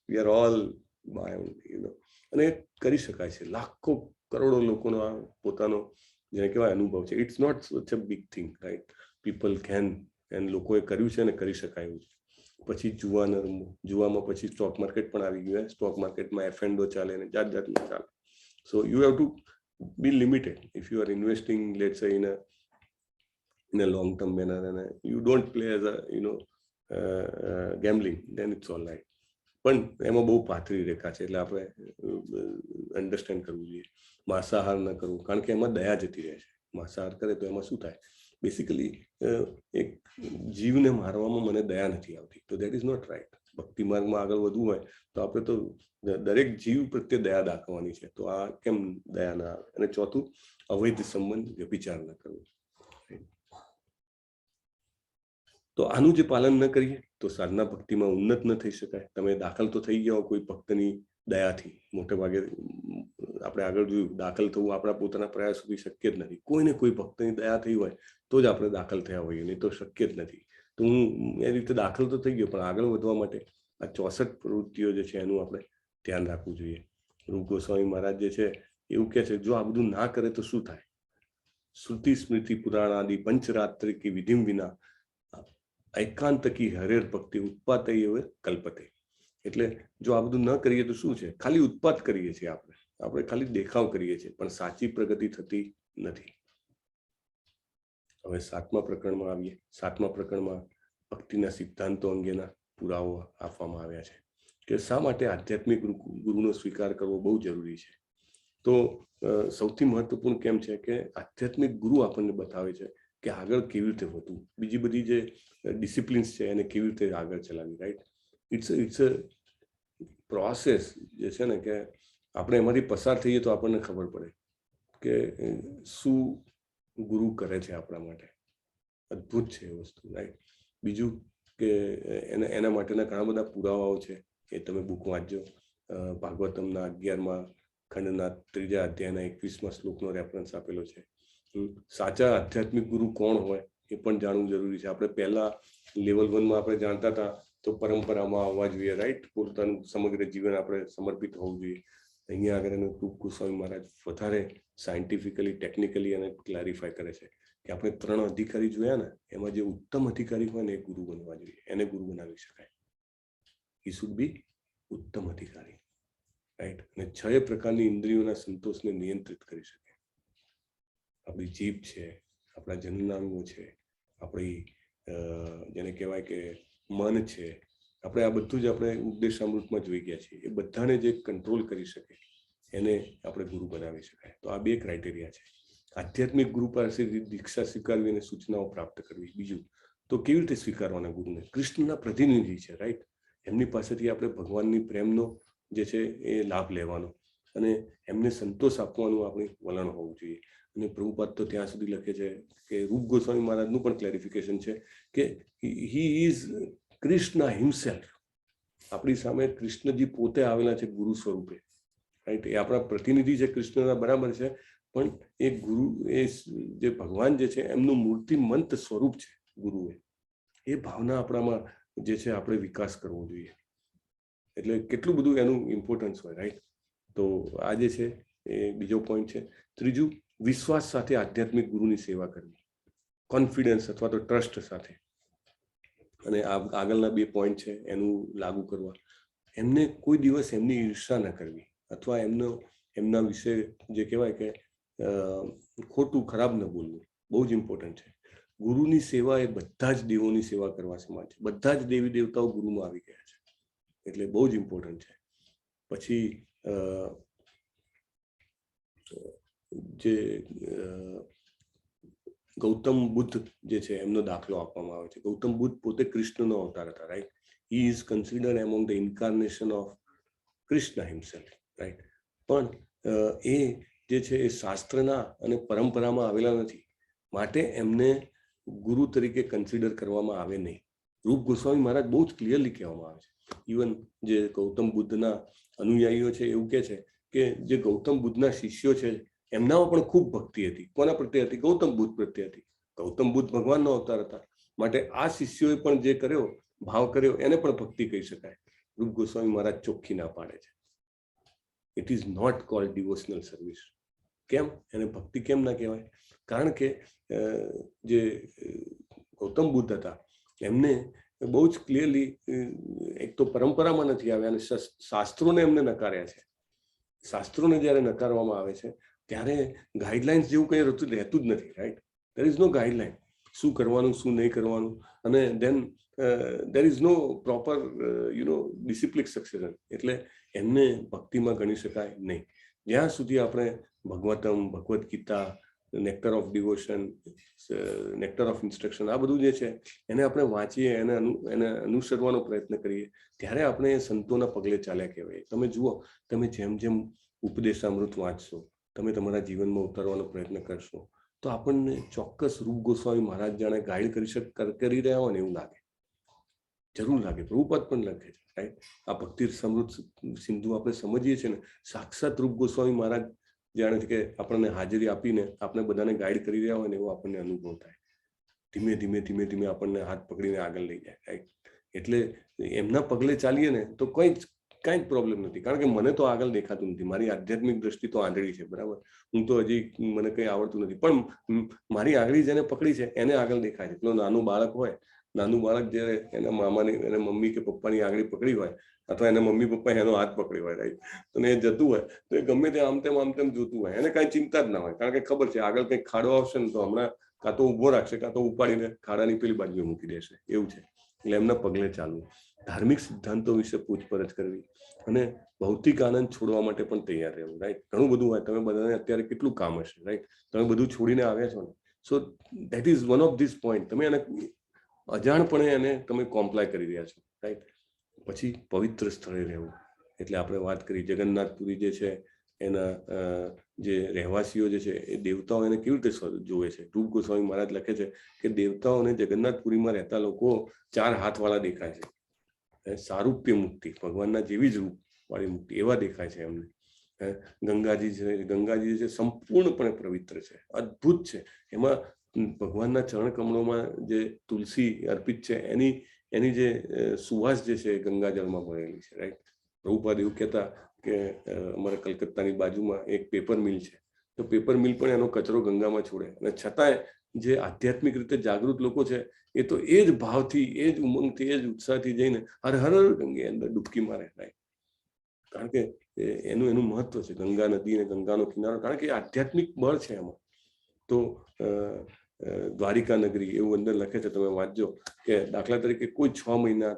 we are all bound, you know. અને કરી શકાય છે. લાખો કરોડો લોકોનો આ પોતાનો જેને કહેવાય અનુભવ છે. It's not such a big thing, right. People can, and લોકોએ કર્યું છે અને કરી શકાય એવું છે. પછી જુવા ન રમવું. જુવામાં પછી સ્ટોક માર્કેટ પણ આવી ગયું. સ્ટોક માર્કેટમાં એફએન્ડો ચાલે ને જાત જાતનું ચાલે. So you have to be limited. If you are investing, let's say in a long term manner, and you don't play as a gambling, then it's all right. પણ એમાં બહુ પાતળી રેખા છે, એટલે આપણે અન્ડરસ્ટેન્ડ કરવું જોઈએ. માંસાહાર ન કરવું, કારણ કે એમાં દયા જતી રહે છે. માંસાહાર કરે તો એમાં શું થાય, બેસિકલી એક જીવને મારવામાં મને દયા નથી આવતી, તો દેટ ઇઝ નોટ રાઈટ. ભક્તિ માર્ગમાં આગળ વધવું હોય તો આપણે તો દરેક જીવ પ્રત્યે દયા દાખવવાની છે. તો આ કેમ દયા ના આવે. અને ચોથું, અવૈધ સંબંધ વ્યભિચાર ન કરવું. તો આનું જે પાલન ન કરીએ તો સાધના ભક્તિમાં ઉન્નત ન થઈ શકાય. તમે દાખલ તો થઈ ગયા કોઈ ભક્તની દયાથી, મોટે ભાગે આપણે આગળ જોયું, દાખલ થવું આપણા પોતાના પ્રયાસોથી શક્ય જ નથી. કોઈને કોઈ ભક્તની દયા થઈ હોય તો જ આપણે દાખલ થયા હોઈએ, નહીં તો શક્ય જ નથી. તો હું એ રીતે દાખલ તો થઈ ગયો, પણ આગળ વધવા માટે આ 64 પ્રવૃત્તિઓ જે છે એનું આપણે ધ્યાન રાખવું જોઈએ. રૂપ ગોસ્વામી મહારાજ જે છે એવું કહે છે, જો આ બધું ના કરે તો શું થાય. શ્રુતિ સ્મૃતિ પુરાણ આદિ પંચરાત્રિ કી વિધિમ વિના એકાંતકી હરેર ભક્તિ ઉત્પાતે કલ્પતે. એટલે જો આ બધું ન કરીએ તો શું છે, ખાલી ઉત્પાત કરીએ છીએ આપણે ખાલી દેખાવ કરીએ છીએ, પણ સાચી પ્રગતિ થતી નથી. હવે 7મા પ્રકરણમાં આવીએ. 7મા પ્રકરણમાં ભક્તિના સિદ્ધાંતો અંગેના પુરાવો આપવામાં આવ્યા છે કે શા માટે આધ્યાત્મિક ગુરુનો સ્વીકાર કરવો બહુ જરૂરી છે. તો સૌથી મહત્વપૂર્ણ કેમ છે કે આધ્યાત્મિક ગુરુ આપણને બતાવે છે કે આગળ કેવી રીતે વધવું, બીજી બધી જે ડિસિપ્લિન્સ છે એને કેવી રીતે આગળ ચલાવવી. રાઈટ, ઇટ્સ અ પ્રોસેસ જે છે ને કે આપણે એમાંથી પસાર થઈએ તો આપણને ખબર પડે કે શું ગુરુ કરે છે આપણા માટે. અદ્ભુત છે એ વસ્તુ. રાઈટ, બીજું કે એના માટેના ઘણા બધા પુરાવાઓ છે, એ તમે બુક વાંચજો. ભાગવતમના 11મા ખંડના 3જા અધ્યાયના 21મા શ્લોકનો રેફરન્સ આપેલો છે. સાચા આધ્યાત્મિક ગુરુ કોણ હોય એ પણ જાણવું જરૂરી છે. આપણે પહેલા લેવલ 1માં આપણે જાણતા હતા તો પરંપરામાં આવવા જોઈએ. રાઈટ, પોતાનું સમગ્ર જીવન આપણે સમર્પિત હોવું જોઈએ. અહીંયા આગળ એનું રૂપ ગોસ્વામી મહારાજ વધારે સાયન્ટિફિકલી, ટેકનિકલી અને ક્લેરિફાય કરે છે કે આપણે 3 અધિકારી જોયા ને, એમાં જે ઉત્તમ અધિકારી હોય ને એ ગુરુ બનવા જોઈએ, એને ગુરુ બનાવી શકાય. હી શુડ બી ઉત્તમ અધિકારી. રાઈટ, અને 6 પ્રકારની ઇન્દ્રિયોના સંતોષને નિયંત્રિત કરી શકે. આપણી જીભ છે, આપણા જનનાંગો છે, આપણી જેને કહેવાય કે મન છે, આપણે આ બધું જ આપણે ઉપદેશામૃતમાં જોઈ ગયા છીએ. એ બધાને જે કંટ્રોલ કરી શકે એને આપણે ગુરુ બનાવી શકાય. તો આ 2 ક્રાઇટેરિયા છે. આધ્યાત્મિક ગુરુ પાસેથી દીક્ષા સ્વીકારવી અને સૂચનાઓ પ્રાપ્ત કરવી. બીજું તો કેવી રીતે સ્વીકારવાના ગુરુને? કૃષ્ણના પ્રતિનિધિ છે. રાઈટ, એમની પાસેથી આપણે ભગવાનની પ્રેમનો જે છે એ લાભ લેવાનો અને એમને સંતોષ આપવાનું આપણે વલણ હોવું જોઈએ. અને પ્રભુપાદ તો ત્યાં સુધી લખે છે કે રૂપ ગોસ્વામી મહારાજનું પણ ક્લેરિફિકેશન છે કે હી ઇઝ કૃષ્ણ હિમસેલ્ફ. આપણી સામે કૃષ્ણજી પોતે આવેલા છે ગુરુ સ્વરૂપે. રાઈટ, એ આપણા પ્રતિનિધિ છે કૃષ્ણના, બરાબર છે, પણ એ ગુરુ, એ જે ભગવાન જે છે એમનું મૂર્તિમંત સ્વરૂપ છે ગુરુએ. એ ભાવના આપણામાં જે છે આપણે વિકાસ કરવો જોઈએ. એટલે કેટલું બધું એનું ઇમ્પોર્ટન્સ હોય. રાઈટ, તો આ જે છે એ બીજો પોઈન્ટ છે. ત્રીજું, વિશ્વાસ સાથે આધ્યાત્મિક ગુરુની સેવા કરવી, કોન્ફિડન્સ અથવા તો ટ્રસ્ટ સાથે. અને આગળના 2 પોઈન્ટ છે એનું લાગુ કરવા. એમને કોઈ દિવસ એમની ઈર્ષા ન કરવી અથવા એમના વિશે જે કહેવાય કે ખોટું ખરાબ ન બોલવું. બહુ જ ઇમ્પોર્ટન્ટ છે. ગુરુની સેવા એ બધા જ દેવોની સેવા કરવા સમાન છે. બધા જ દેવી દેવતાઓ ગુરુમાં આવી ગયા છે, એટલે બહુ જ ઇમ્પોર્ટન્ટ છે. પછી જે ગૌતમ બુદ્ધ જે છે એમનો દાખલો આપવામાં આવે છે. ગૌતમ બુદ્ધ પોતે કૃષ્ણનો અવતાર હતા. Right, he is considered among the incarnation of Krishna himself. Right, પણ એ જે છે એ શાસ્ત્રના અને પરંપરામાં આવેલા નથી, માટે એમને ગુરુ તરીકે કન્સિડર કરવામાં આવે નહીં. રૂપ ગોસ્વામી મહારાજ બહુ જ ક્લિયરલી કહેવામાં આવે છે. ઇવન જે ગૌતમ બુદ્ધના અનુયાયીઓ છે એવું કહે છે કે જે ગૌતમ બુદ્ધના શિષ્યો છે એમનામાં પણ ખૂબ ભક્તિ હતી. કોના પ્રત્યે હતી? ગૌતમ બુદ્ધ પ્રત્યે હતી. ગૌતમ બુદ્ધ ભગવાનનો અવતાર હતા, માટે આ શિષ્યોએ પણ જે કર્યો, ભાવ કર્યો, એને પણ ભક્તિ કહી શકાય. રૂપ ગોસ્વામી મહારાજ ચોખ્ખી ના પાડે છે. It is not called devotional service. કેમ? એને ભક્તિ કેમ ના કહેવાય? કારણ કે જે ગૌતમ બુદ્ધ હતા એમને બહુ જ ક્લિયરલી એક તો પરંપરામાં નથી આવ્યા અને શાસ્ત્રોને એમને નકાર્યા છે. શાસ્ત્રોને જ્યારે નકારવામાં આવે છે ત્યારે ગાઈડલાઇન્સ જેવું કંઈ રહેતું જ નથી. Right, there is no guideline શું કરવાનું, શું નહીં કરવાનું, અને then there is no proper discipline succession. એટલે એમને ભક્તિમાં ગણી શકાય નહીં. જ્યાં સુધી આપણે Bhagavatam, Bhagavad Gita, nectar of devotion, nectar of instruction, આ બધું જે છે એને આપણે વાંચીએ, એને અનુસરવાનો પ્રયત્ન કરીએ, ત્યારે આપણે સંતોના પગલે ચાલ્યા કહેવાય. તમે જુઓ, તમે જેમ જેમ ઉપદેશામૃત વાંચશો, તમે તમારા જીવનમાં ઉતારવાનો પ્રયત્ન કરશો, તો આપણને ચોક્કસ રૂપ ગોસ્વામી મહારાજ જાણે ગાઈડ કરી રહ્યા હોય ને એવું લાગે, જરૂર લાગે. પ્રભુપાદ પણ લખે છે. રાઈટ, આ ભક્તિ સમૃદ્ધ સિંધુ આપણે સમજીએ છીએ ને, સાક્ષાત રૂપ ગોસ્વામી મહારાજ જાણે કે આપણને હાજરી આપીને આપણે બધાને ગાઈડ કરી રહ્યા હોય ને એવો આપણને અનુભવ થાય. ધીમે ધીમે ધીમે ધીમે આપણને હાથ પકડીને આગળ લઈ જાય. રાઈટ, એટલે એમના પગલે ચાલીએ ને તો કાંઈ જ પ્રોબ્લેમ નથી. કારણ કે મને તો આગળ દેખાતું નથી, મારી આધ્યાત્મિક દ્રષ્ટિ તો આંધળી છે. બરાબર, હું તો હજી મને કંઈ આવડતું નથી, પણ મારી આંગળી જેને પકડી છે એને આગળ દેખાય છે. પેલો નાનું બાળક હોય, નાનું બાળક જ્યારે એના મામાની, એને મમ્મી કે પપ્પાની આંગળી પકડી હોય અથવા એના મમ્મી પપ્પા એનો હાથ પકડી હોય, રાઈટ, તો એ જતું હોય તો એ ગમે તે આમ તેમ જોતું હોય, એને કાંઈ ચિંતા જ ના હોય. કારણ કે ખબર છે આગળ કંઈક ખાડો આવશે ને તો હમણાં કાં તો ઊભો રાખશે કાં તો ઉપાડીને ખાડાની પેલી બાજુએ મૂકી દેશે. એવું છે. એટલે એમના પગલે ચાલવું. ધાર્મિક સિદ્ધાંતો વિશે પૂછપરછ કરવી અને ભૌતિક આનંદ છોડવા માટે પણ તૈયાર રહેવું. રાઈટ, ઘણું બધું હોય, તમે બધાને અત્યારે કેટલું કામ હશે, રાઈટ, તમે બધું છોડીને આવ્યા છો ને. So that is one of this point. તમે એને અજાણપણે એને તમે કોમ્પ્લાય કરી રહ્યા છો, રાઈટ. પછી પવિત્ર સ્થળે રહેવું, એટલે આપણે વાત કરી જગન્નાથપુરી જે છે એના જે રહેવાસીઓ જે છે એ દેવતાઓ એને કેવી રીતે જોવે છે. રૂપ ગોસ્વામી મહારાજ લખે છે કે દેવતાઓને જગન્નાથપુરીમાં રહેતા લોકો 4 હાથવાળા દેખાય છે. સારૂપ્ય મુક્તિ, ભગવાનના જેવી જ રૂપ વાળી મુક્તિ એવા દેખાય છે એમને. ગંગાજી છે, ગંગાજી છે સંપૂર્ણપણે પવિત્ર છે, અદ્ભુત છે. એમાં ભગવાનના ચરણ કમળોમાં જે તુલસી અર્પિત છે એની જે સુવાસ જે છે ગંગાજળમાં ભરેલી છે, રાઈટ. પ્રભુપાદ એવું કહેતા કે અમારા કલકત્તાની બાજુમાં એક પેપર મિલ છે, તો પેપર મિલ પણ એનો કચરો ગંગામાં છોડે, અને છતાંય જે આધ્યાત્મિક રીતે જાગૃત લોકો છે એ તો એ જ ભાવથી, એ જ ઉમંગથી, એ જ ઉત્સાહથી જઈને હર હર ગંગે અંદર ડૂબકી મારે, રાઈટ. કારણ કે એનું મહત્વ છે ગંગા નદી અને ગંગાનો કિનારો, કારણ કે આધ્યાત્મિક બળ છે એમાં. તો દ્વારિકા નગરી એવું અંદર લખે છે, તમે વાંચજો કે દાખલા તરીકે કોઈ 6 મહિના,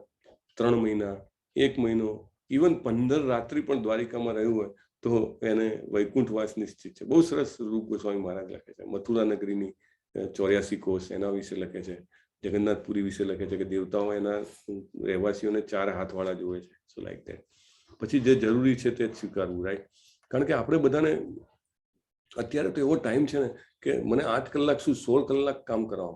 3 મહિના, 1 મહિનો, ઇવન 15 રાત્રિ પણ દ્વારિકામાં રહ્યું હોય તો એને વૈકુંઠવાસ નિશ્ચિત છે. બહુ સરસ રૂપ ગોસ્વામી મહારાજ લખે છે. મથુરા નગરીની 84 કોષ એના વિશે લખે છે. જગન્નાથપુરી વિશે લખે છે કે દેવતાઓ એના રહેવાસીઓને 4 હાથવાળા જોવે છે. સો લાઈક ધેટ. પછી જે જરૂરી છે તે સ્વીકારવું, રાઈટ. કારણ કે આપણે બધાને અત્યારે તો એવો ટાઈમ છે ને કે મને 8 કલાક શું 16 કલાક કામ કરાવો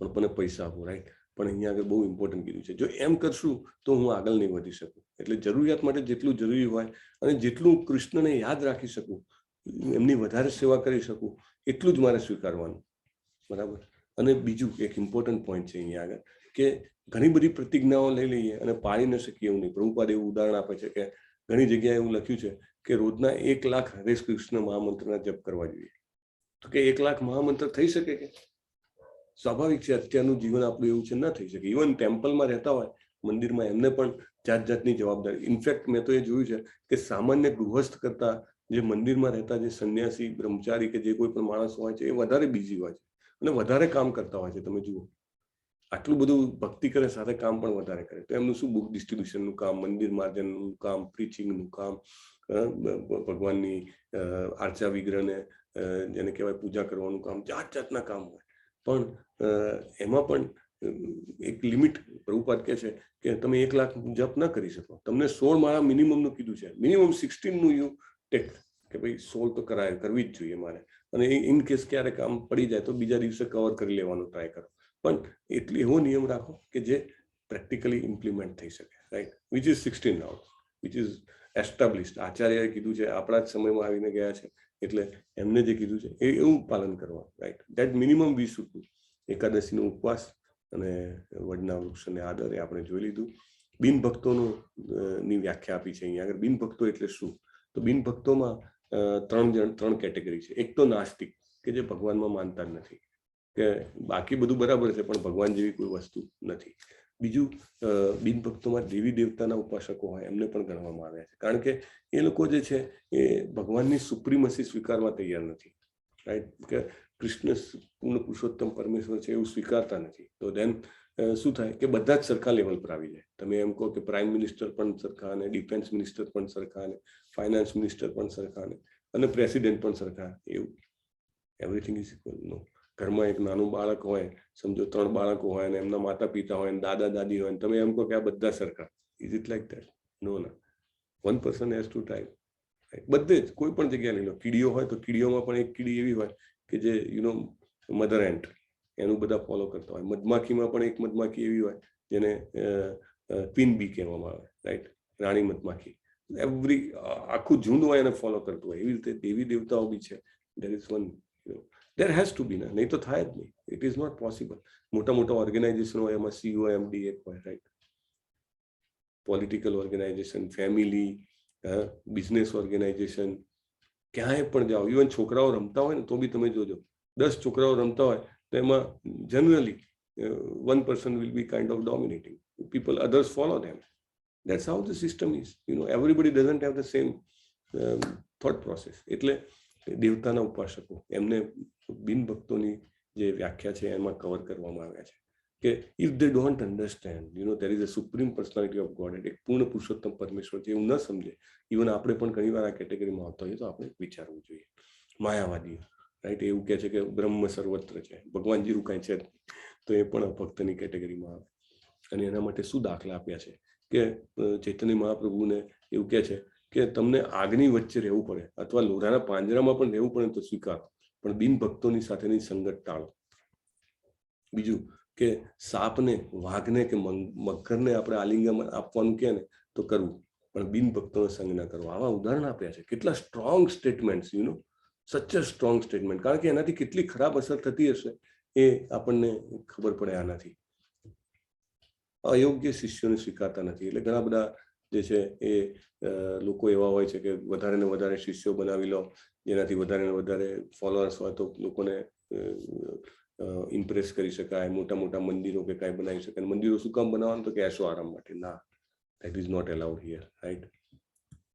પણ મને પૈસા આપો, રાઈટ. પણ અહીંયા આગળ બહુ ઇમ્પોર્ટન્ટ કીધું છે, જો એમ કરશું તો હું આગળ નહીં વધી શકું. એટલે જરૂરિયાત માટે જેટલું જરૂરી હોય અને જેટલું કૃષ્ણને યાદ રાખી શકું, એમની વધારે સેવા કરી શકું, એટલું જ મારે સ્વીકારવાનું, બરાબર. અને બીજું એક ઇમ્પોર્ટન્ટ પોઈન્ટ છે અહીંયા આગળ કે ઘણી બધી પ્રતિજ્ઞાઓ લઈ લઈએ અને પાળી ન શકીએ એવું નહીં. પ્રભુપાદ એવું ઉદાહરણ આપે છે કે ઘણી જગ્યાએ એવું લખ્યું છે કે રોજના 1 લાખ હરે કૃષ્ણ મહામંત્રના જપ કરવા જોઈએ. તો કે 1 લાખ મહામંત્ર થઈ શકે કે? સ્વાભાવિક છે, અત્યારનું જીવન આપણું એવું છે, ન થઈ શકે. ઇવન ટેમ્પલમાં રહેતા હોય, મંદિરમાં, એમને પણ જાતની જવાબદારી. ઇનફેક્ટ મેં તો એ જોયું છે કે સામાન્ય ગૃહસ્થ કરતા જે મંદિરમાં રહેતા જે સંન્યાસી, બ્રહ્મચારી કે જે કોઈ પણ માણસ હોય છે એ વધારે બિઝી હોય છે અને વધારે કામ કરતા હોય છે. તમે જુઓ, આટલું બધું ભક્તિ કરે સાથે કામ પણ વધારે કરે. તો એમનું શું, બુક ડિસ્ટ્રીબ્યુશનનું કામ, મંદિર માર્જનનું કામ, પ્રીચિંગનું કામ, ભગવાનની આર્ચા વિગ્રહને જેને કહેવાય પૂજા કરવાનું કામ, જાતના કામ હોય. પણ એમાં પણ એક લિમિટ પ્રભુપાદ કહે છે કે તમે 1 લાખ જપ ના કરી શકો. તમને 16 માળા મિનિમમનું કીધું છે. મિનિમમ 16નું યુ ટેક કે ભાઈ 16 તો કરવી જ જોઈએ મારે. અને ઇન કેસ ક્યારે કામ પડી જાય તો બીજા દિવસે કવર કરી લેવાનું ટ્રાય કરો. પણ એટલે એવો નિયમ રાખો કે જે પ્રેક્ટિકલી ઇમ્પ્લિમેન્ટ થઈ શકે, right. Which is 16 now, which is established. આચાર્યએ કીધું છે, આપણા જ સમયમાં આવીને ગયા છે, એટલે એમને જે કીધું છે એવું પાલન કરવા, right. That minimum we should do. એકાદશીનો ઉપવાસ અને વડના વૃક્ષને આદરે આપણે જોઈ લીધું. બિનભક્તોની વ્યાખ્યા આપી છે અહીંયા આગળ. બિનભક્તો એટલે શું? તો બિનભક્તોમાં 3 કેટેગરી છે. એક તો નાસ્તિક, કે જે ભગવાનમાં માનતા જ નથી, કે બાકી બધું બરાબર છે પણ ભગવાન જેવી કોઈ વસ્તુ નથી. બીજું, બિનભક્તોમાં દેવી દેવતાના ઉપાસકો હોય એમને પણ ગણવામાં આવ્યા છે, કારણ કે એ લોકો જે છે એ ભગવાનની સુપ્રીમસી સ્વીકારવા તૈયાર નથી, રાઈટ. કે કૃષ્ણ પૂર્ણ પુરુષોત્તમ પરમેશ્વર છે એવું સ્વીકારતા નથી. તો દેન શું થાય કે બધા જ સરખા લેવલ પર આવી જાય. તમે એમ કહો કે પ્રાઇમ મિનિસ્ટર પણ સરખા, અને ડિફેન્સ મિનિસ્ટર પણ સરખા, અને ફાઇનાન્સ મિનિસ્ટર પણ સરખા, અને પ્રેસિડેન્ટ પણ સરખા. એવું એવરીથિંગ ઇઝ ઇક્વલ? નો. ઘરમાં એક નાનું બાળક હોય, સમજો 3 બાળકો હોય, અને એમના માતા પિતા હોય, દાદા દાદી હોય, તમે એમ કહો કે આ બધા સરખા. Is it like that? No ના. One person has to type. બધે જ કોઈ પણ જગ્યાએ લઈ લો. કીડીઓ હોય તો કીડીઓમાં પણ એક કીડી એવી હોય કે જે મધર એન્ટ, એનું બધા ફોલો કરતા હોય. મધમાખીમાં પણ એક મધમાખી એવી હોય જેને ક્વીન બી કહેવામાં આવે, રાઈટ, રાણી મધમાખી. આખું ઝુંડ હોય એને ફોલો કરતું હોય. એવી રીતે દેવી દેવતાઓ બી છે. There is one, there has to be. નહીં તો થાય જ નહીં. It is not possible. મોટા મોટા ઓર્ગેનાઇઝેશન હોય, એમાં CEO MD એક હોય, right. Political organisation, family, business organisation, ક્યાંય પણ જાઓ. ઇવન છોકરાઓ રમતા હોય ને તો બી તમે જોજો, 10 છોકરાઓ રમતા હોય તો એમાં generally 1 person will be kind of dominating. Others follow them. That's how the system is. Everybody doesn't have the same thought process. એટલે દેવતાના ઉપાસકો, એમને બિનભક્તોની જે વ્યાખ્યા છે એમાં કવર કરવામાં આવ્યા છે. કે if they don't understand there is a supreme personality of God, એક પૂર્ણ પુરુષોત્તમ પરમેશ્વર છે, એવું ન સમજે, ઇવન આપણે પણ ઘણી વાર આ કેટેગરીમાં આવતા હોઈએ તો આપણે વિચારવું જોઈએ. માયાવાદીઓ રાઈટ એવું કહે છે કે બ્રહ્મ સર્વત્ર છે, ભગવાનજી કાંઈ છે તો એ પણ ભક્તની કેટેગરીમાં આવે. અને એના માટે શું દાખલા આપ્યા છે કે ચૈતન્ય મહાપ્રભુને એવું કહે છે કે તમને આગની વચ્ચે રહેવું પડે અથવા લોઢાના પાંજરામાં પણ રહેવું પડે તો સ્વીકારો, પણ બિન ભક્તોની સાથેની સંગત ટાળો. બીજું કે સાપને, વાઘને કે મગરને આપણે આલિંગન આપવાનું કહે ને તો કરવું, પણ બિન ભક્તોનો સંગ ના કરવો. આવા ઉદાહરણ આપ્યા છે. કેટલા સ્ટ્રોંગ સ્ટેટમેન્ટ્સ, સચ અ સ્ટ્રોંગ સ્ટેટમેન્ટ. કારણ કે એનાથી કેટલી ખરાબ અસર થતી હશે એ આપણને ખબર પડે આનાથી. અયોગ્ય શિષ્યોને સ્વીકારતા નથી. એટલે ઘણા બધા જે છે એ લોકો એવા હોય છે કે વધારે ને વધારે શિષ્યો બનાવી લો, જેનાથી વધારે ને વધારે ફોલોઅર્સ હોય તો લોકોને ઇમ્પ્રેસ કરી શકાય, મોટા મોટા મંદિરો કે કાંઈ બનાવી શકાય. મંદિરો શું કામ બનાવવાનું? તો કે એશો આરામ માટે. ના, that is not allowed here, right.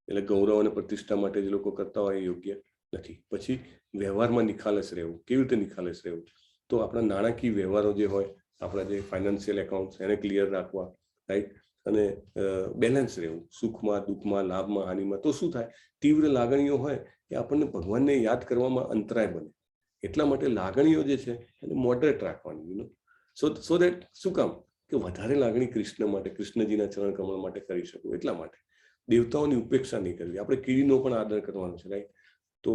એટલે ગૌરવ અને પ્રતિષ્ઠા માટે જે લોકો કરતા હોય એ યોગ્ય નથી. પછી વ્યવહારમાં નિખાલસ રહેવું. કેવી રીતે નિખાલસ રહેવું? તો આપણા નાણાકીય વ્યવહારો જે હોય, આપણા જે ફાઇનાન્શિયલ એકાઉન્ટ એને ક્લિયર રાખવા, રાઈટ. અને બેલેન્સ રહેવું, સુખમાં, દુઃખમાં, લાભમાં, હાનિમાં. તો શું થાય? તીવ્ર લાગણીઓ હોય એ આપણને ભગવાનને યાદ કરવામાં અંતરાય બને. એટલા માટે લાગણીઓ જે છે એને મોડરેટ રાખવાની. સો દેટ શું કામ? કે વધારે લાગણી કૃષ્ણ માટે, કૃષ્ણજીના ચરણ કમળ માટે કરી શકું. એટલા માટે દેવતાઓની ઉપેક્ષા નહીં કરવી. આપણે કીડીનો પણ આદર કરવાનો છે, રાઈટ. તો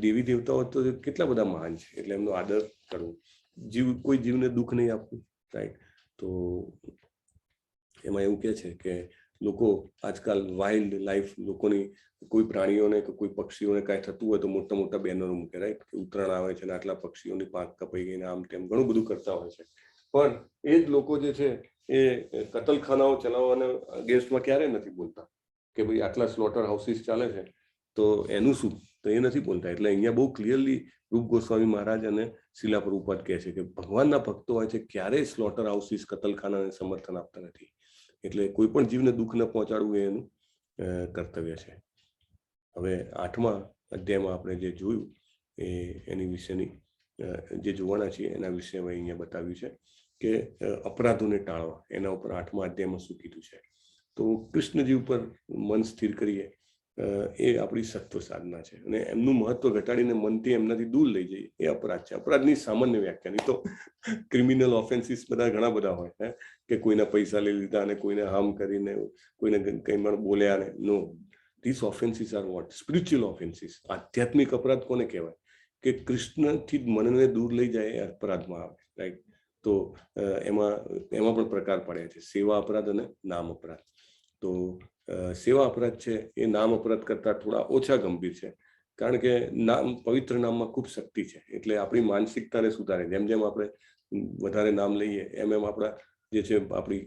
દેવી દેવતાઓ તો કેટલા બધા મહાન છે, એટલે એમનો આદર કરવો. કોઈ જીવને દુઃખ નહીં આપવું, રાઈટ. તો એમાં એવું કહે છે કે લોકો આજકાલ વાઇલ્ડ લાઈફ, લોકોની કોઈ પ્રાણીઓને કે કોઈ પક્ષીઓને કાંઈ થતું હોય તો મોટા મોટા બેનરો મૂકે, રાઈટ. કે ઉત્તરાયણ આવે છે ને આટલા પક્ષીઓની પાંખ કપાઈ ગઈને આમ તેમ ઘણું બધું કરતા હોય છે. પણ એ જ લોકો જે છે એ કતલખાનાઓ ચલાવવાના અગેન્સ્ટમાં ક્યારેય નથી બોલતા કે ભાઈ આટલા સ્લોટર હાઉસીસ ચાલે છે તો એનું શું, તો એ નથી બોલતા. એટલે અહીંયા બહુ ક્લિયરલી રૂપ ગોસ્વામી મહારાજ અને શિલા પ્રભુપાદ કહે છે કે ભગવાનના ભક્તો હોય છે ક્યારેય સ્લોટર હાઉસીસ, કતલખાનાને સમર્થન આપતા નથી. એટલે કોઈ પણ જીવને દુઃખ ન પહોંચાડવું એ એનું કર્તવ્ય છે. હવે 8મા અધ્યાયમાં આપણે જે જોયું એની વિશેની જે જોવાના છીએ એના વિશે હવે અહીંયા બતાવ્યું છે કે અપરાધોને ટાળવા. એના ઉપર 8મા અધ્યાયમાં શું કીધું છે? તો કૃષ્ણજી ઉપર મન સ્થિર કરીએ એ આપણી સત્વ સાધના છે. અને એમનું મહત્વ ઘટાડીને મનથી એમનાથી દૂર લઈ જઈએ એ અપરાધ છે. અપરાધની સામાન્ય વ્યાખ્યા. નહીં તો ક્રિમિનલ ઓફેન્સીસ બધા ઘણા બધા હોય કે કોઈના પૈસા લઈ લીધા અને કોઈને હાર્મ કરીને, કોઈને કંઈ પણ બોલ્યા ને. No, this offences are what? Spiritual offences. આધ્યાત્મિક અપરાધ કોને કહેવાય? કે કૃષ્ણથી જ મનને દૂર લઈ જાય એ અપરાધમાં આવે, રાઈટ. તો એમાં પણ પ્રકાર પડ્યા છે, સેવા અપરાધ અને નામ અપરાધ. તો સેવા અપરાધ છે એ નામ અપરાધ કરતા થોડા ઓછા ગંભીર છે, કારણ કે નામ, પવિત્ર નામમાં ખૂબ શક્તિ છે. એટલે આપણી માનસિકતાને સુધારે. જેમ જેમ આપણે વધારે નામ લઈએ એમ એમ આપણા જે છે આપણી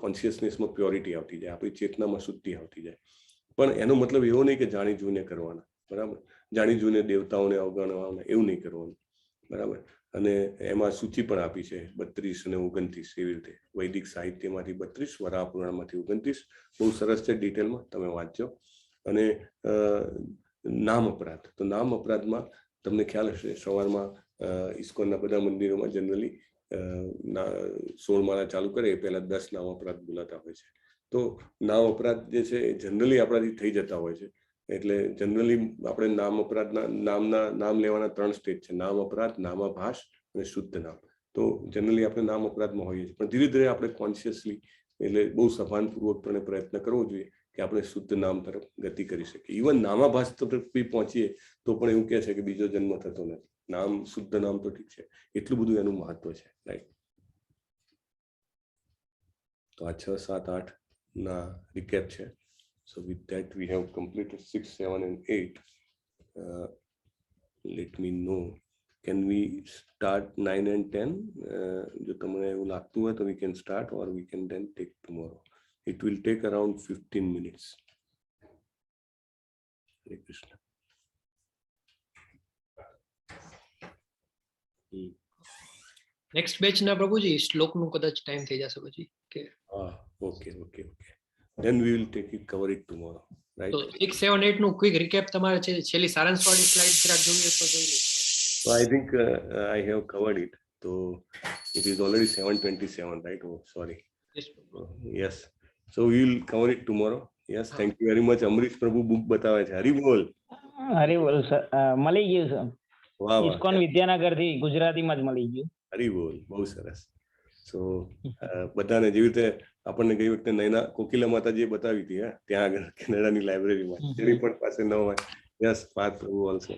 કોન્શિયસનેસમાં પ્યોરિટી આવતી જાય, આપણી ચેતનામાં શુદ્ધિ આવતી જાય. પણ એનો મતલબ એવો નહીં કે જાણી જોઈને કરવાના, બરાબર. જાણી જોઈને દેવતાઓને અવગણવાના, એવું નહીં કરવાનું, બરાબર. અને એમાં સૂચિ પણ આપી છે 32 અને 29 એવી રીતે. વૈદિક સાહિત્યમાંથી 32, વરાહ પુરાણમાંથી 29. બહુ સરસ છે, ડિટેલમાં તમે વાંચજો. અને નામ અપરાધ. તો નામ અપરાધમાં તમને ખ્યાલ હશે, સવારમાં ઇસ્કોનના બધા મંદિરોમાં જનરલી 16 માળા ચાલુ કરે એ પહેલા 10 નામ અપરાધ બોલાતા હોય છે. તો નામ અપરાધ જે છે એ જનરલી આપણાથી થઈ જતા હોય છે. એટલે જનરલી આપણે નામ અપરાધના નામ લેવાના 3 સ્ટેજ છે: નામ અપરાધ, નામાભાસ અને શુદ્ધ નામ. તો જનરલી આપણે નામ અપરાધમાં હોઈએ છીએ, પણ ધીરે ધીરે આપણે કોન્શિયસલી, એટલે બહુ સભાનપૂર્વક પ્રયત્ન કરવો જોઈએ કે આપણે શુદ્ધ નામ તરફ ગતિ કરી શકીએ. ઇવન નામાભાસ તરફ બી પહોંચીએ તો પણ એવું કહે છે કે બીજો જન્મ થતો નથી. નામ, શુદ્ધ નામ તો ઠીક છે, એટલું બધું એનું મહત્વ છે, રાઈટ. તો આ 6, 7, 8 ના રિકેપ છે. So with that we have completed 6, 7 and 8. Let me know. Can we start 9 and 10? જો તમને એવું લાગતું હોય તો we can start, or we can then take tomorrow. It will take around 15 minutes. Hare Krishna. Next batch ના પ્રભુજી શ્લોકનું કદાચ time થઈ જશે પછી કે Okay. Then we will cover it tomorrow, right? તો 6, 7, 8 નું ક્વિક રિકેપ તમારે છે, છેલ્લી સારાંશવાળી સ્લાઇડ જરાક જોઈએ તો જોઈ લઈએ. So I think I have covered it. તો it is already 7:27, right? Oh, sorry. Yes, Prabhu. Yes. So we will cover it tomorrow. Yes, thank you very much. Amrish પ્રભુ બુક બતાવે છે. હરી બોલ. હરી બોલ સર, મળી ગયું સર. વાહ વાહ. ઇસ્કોન વિદ્યાનગર થી ગુજરાતીમાં જ મળી ગયું. હરી બોલ, બહુ સરસ. સો બધાને જેવી રીતે આપણને ગઈ વખતે નૈના કોકિલા માતાજીએ બતાવી હતી, ત્યાં આગળ કેનેડાની લાઇબ્રેરીમાં, જેની પણ પાસે ન હોય. યસ, પાર્થ પ્રભુ ઓલ્સો.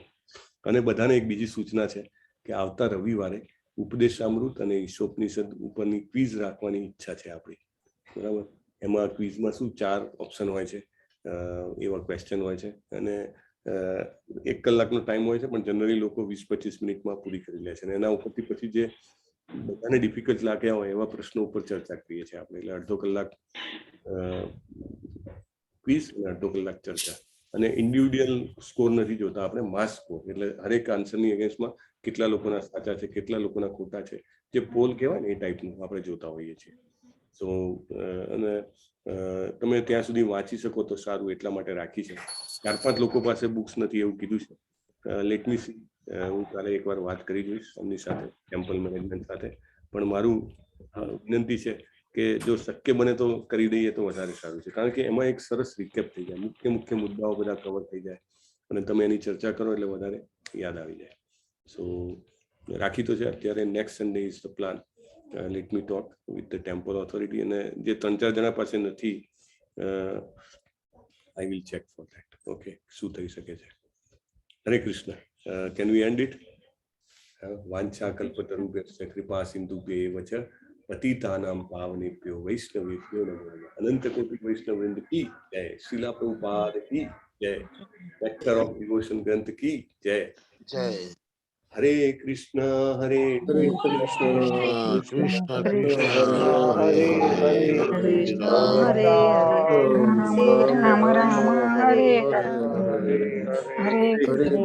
અને બધાને એક બીજી સૂચના છે કે આવતા રવિવારે ઉપદેશામૃત અને ઈશોપનિષદ ઉપરની ક્વિઝ રાખવાની ઈચ્છા છે આપણી, બરાબર? એમાં ક્વિઝમાં શું 4 ઓપ્શન હોય છે, એવા ક્વેશ્ચન હોય છે, અને 1 કલાકનો ટાઈમ હોય છે, પણ જનરલી લોકો 20-25 મિનિટમાં પૂરી કરી લે છે. અને એના ઉપરથી પછી જે બધાને ડિફિકલ્ટ લાગ્યા હોય એવા પ્રશ્નો ઉપર ચર્ચા કરીએ છીએ આપણે. એટલે અડધો કલાક ક્વિઝ અને અડધો કલાક ચર્ચા. અને ઇન્ડિવિડ્યુઅલ સ્કોર નથી જોતા આપણે, માસ સ્કોર. એટલે હરેક આન્સરની અગેન્સ્ટમાં કેટલા લોકોના સાચા છે, કેટલા લોકોના ખોટા છે, જે પોલ કહેવાય ને એ ટાઈપનું આપણે જોતા હોઈએ છીએ. સો અને તમે ત્યાં સુધી વાંચી શકો તો સારું, એટલા માટે રાખી છે. 4-5 લોકો પાસે બુક્સ નથી એવું કીધું છે. લેટ મી સી, હું કાલે એકવાર વાત કરી જોઈશ એમની સાથે, ટેમ્પલ મેનેજમેન્ટ સાથે. પણ મારું વિનંતી છે કે જો શક્ય બને તો કરી દઈએ તો વધારે સારું છે, કારણ કે એમાં એક સરસ રિકેપ થઈ જાય, મુખ્ય મુદ્દાઓ બધા કવર થઈ જાય, અને તમે એની ચર્ચા કરો એટલે વધારે યાદ આવી જાય. સો રાખી તો છે અત્યારે. Next Sunday is the plan. Let me talk with the temple authority. અને જે 3-4 જણા પાસે નથી, I will check for that. Okay, શું થઈ શકે છે. Hare Krishna. Can we end it? વાંછા કલ્પતરુભ્યશ્ચ કૃપા સિંધુભ્યૈવ ચ પતિતાનાં પાવનેભ્યો વૈષ્ણવેભ્યો નમો નમઃ. અનંત કોટિ વૈષ્ણવવૃંદ કી જય. શીલા પ્રભુપાદ કી જય. વેક્ટર ઓફ ડિવોશન ગ્રંથ કી જય. જય. હરે કૃષ્ણ હરે કૃષ્ણ કૃષ્ણ હરે હરે હરે હરે રામ રામ હરે હરે હરે હરે કૃષ્ણ.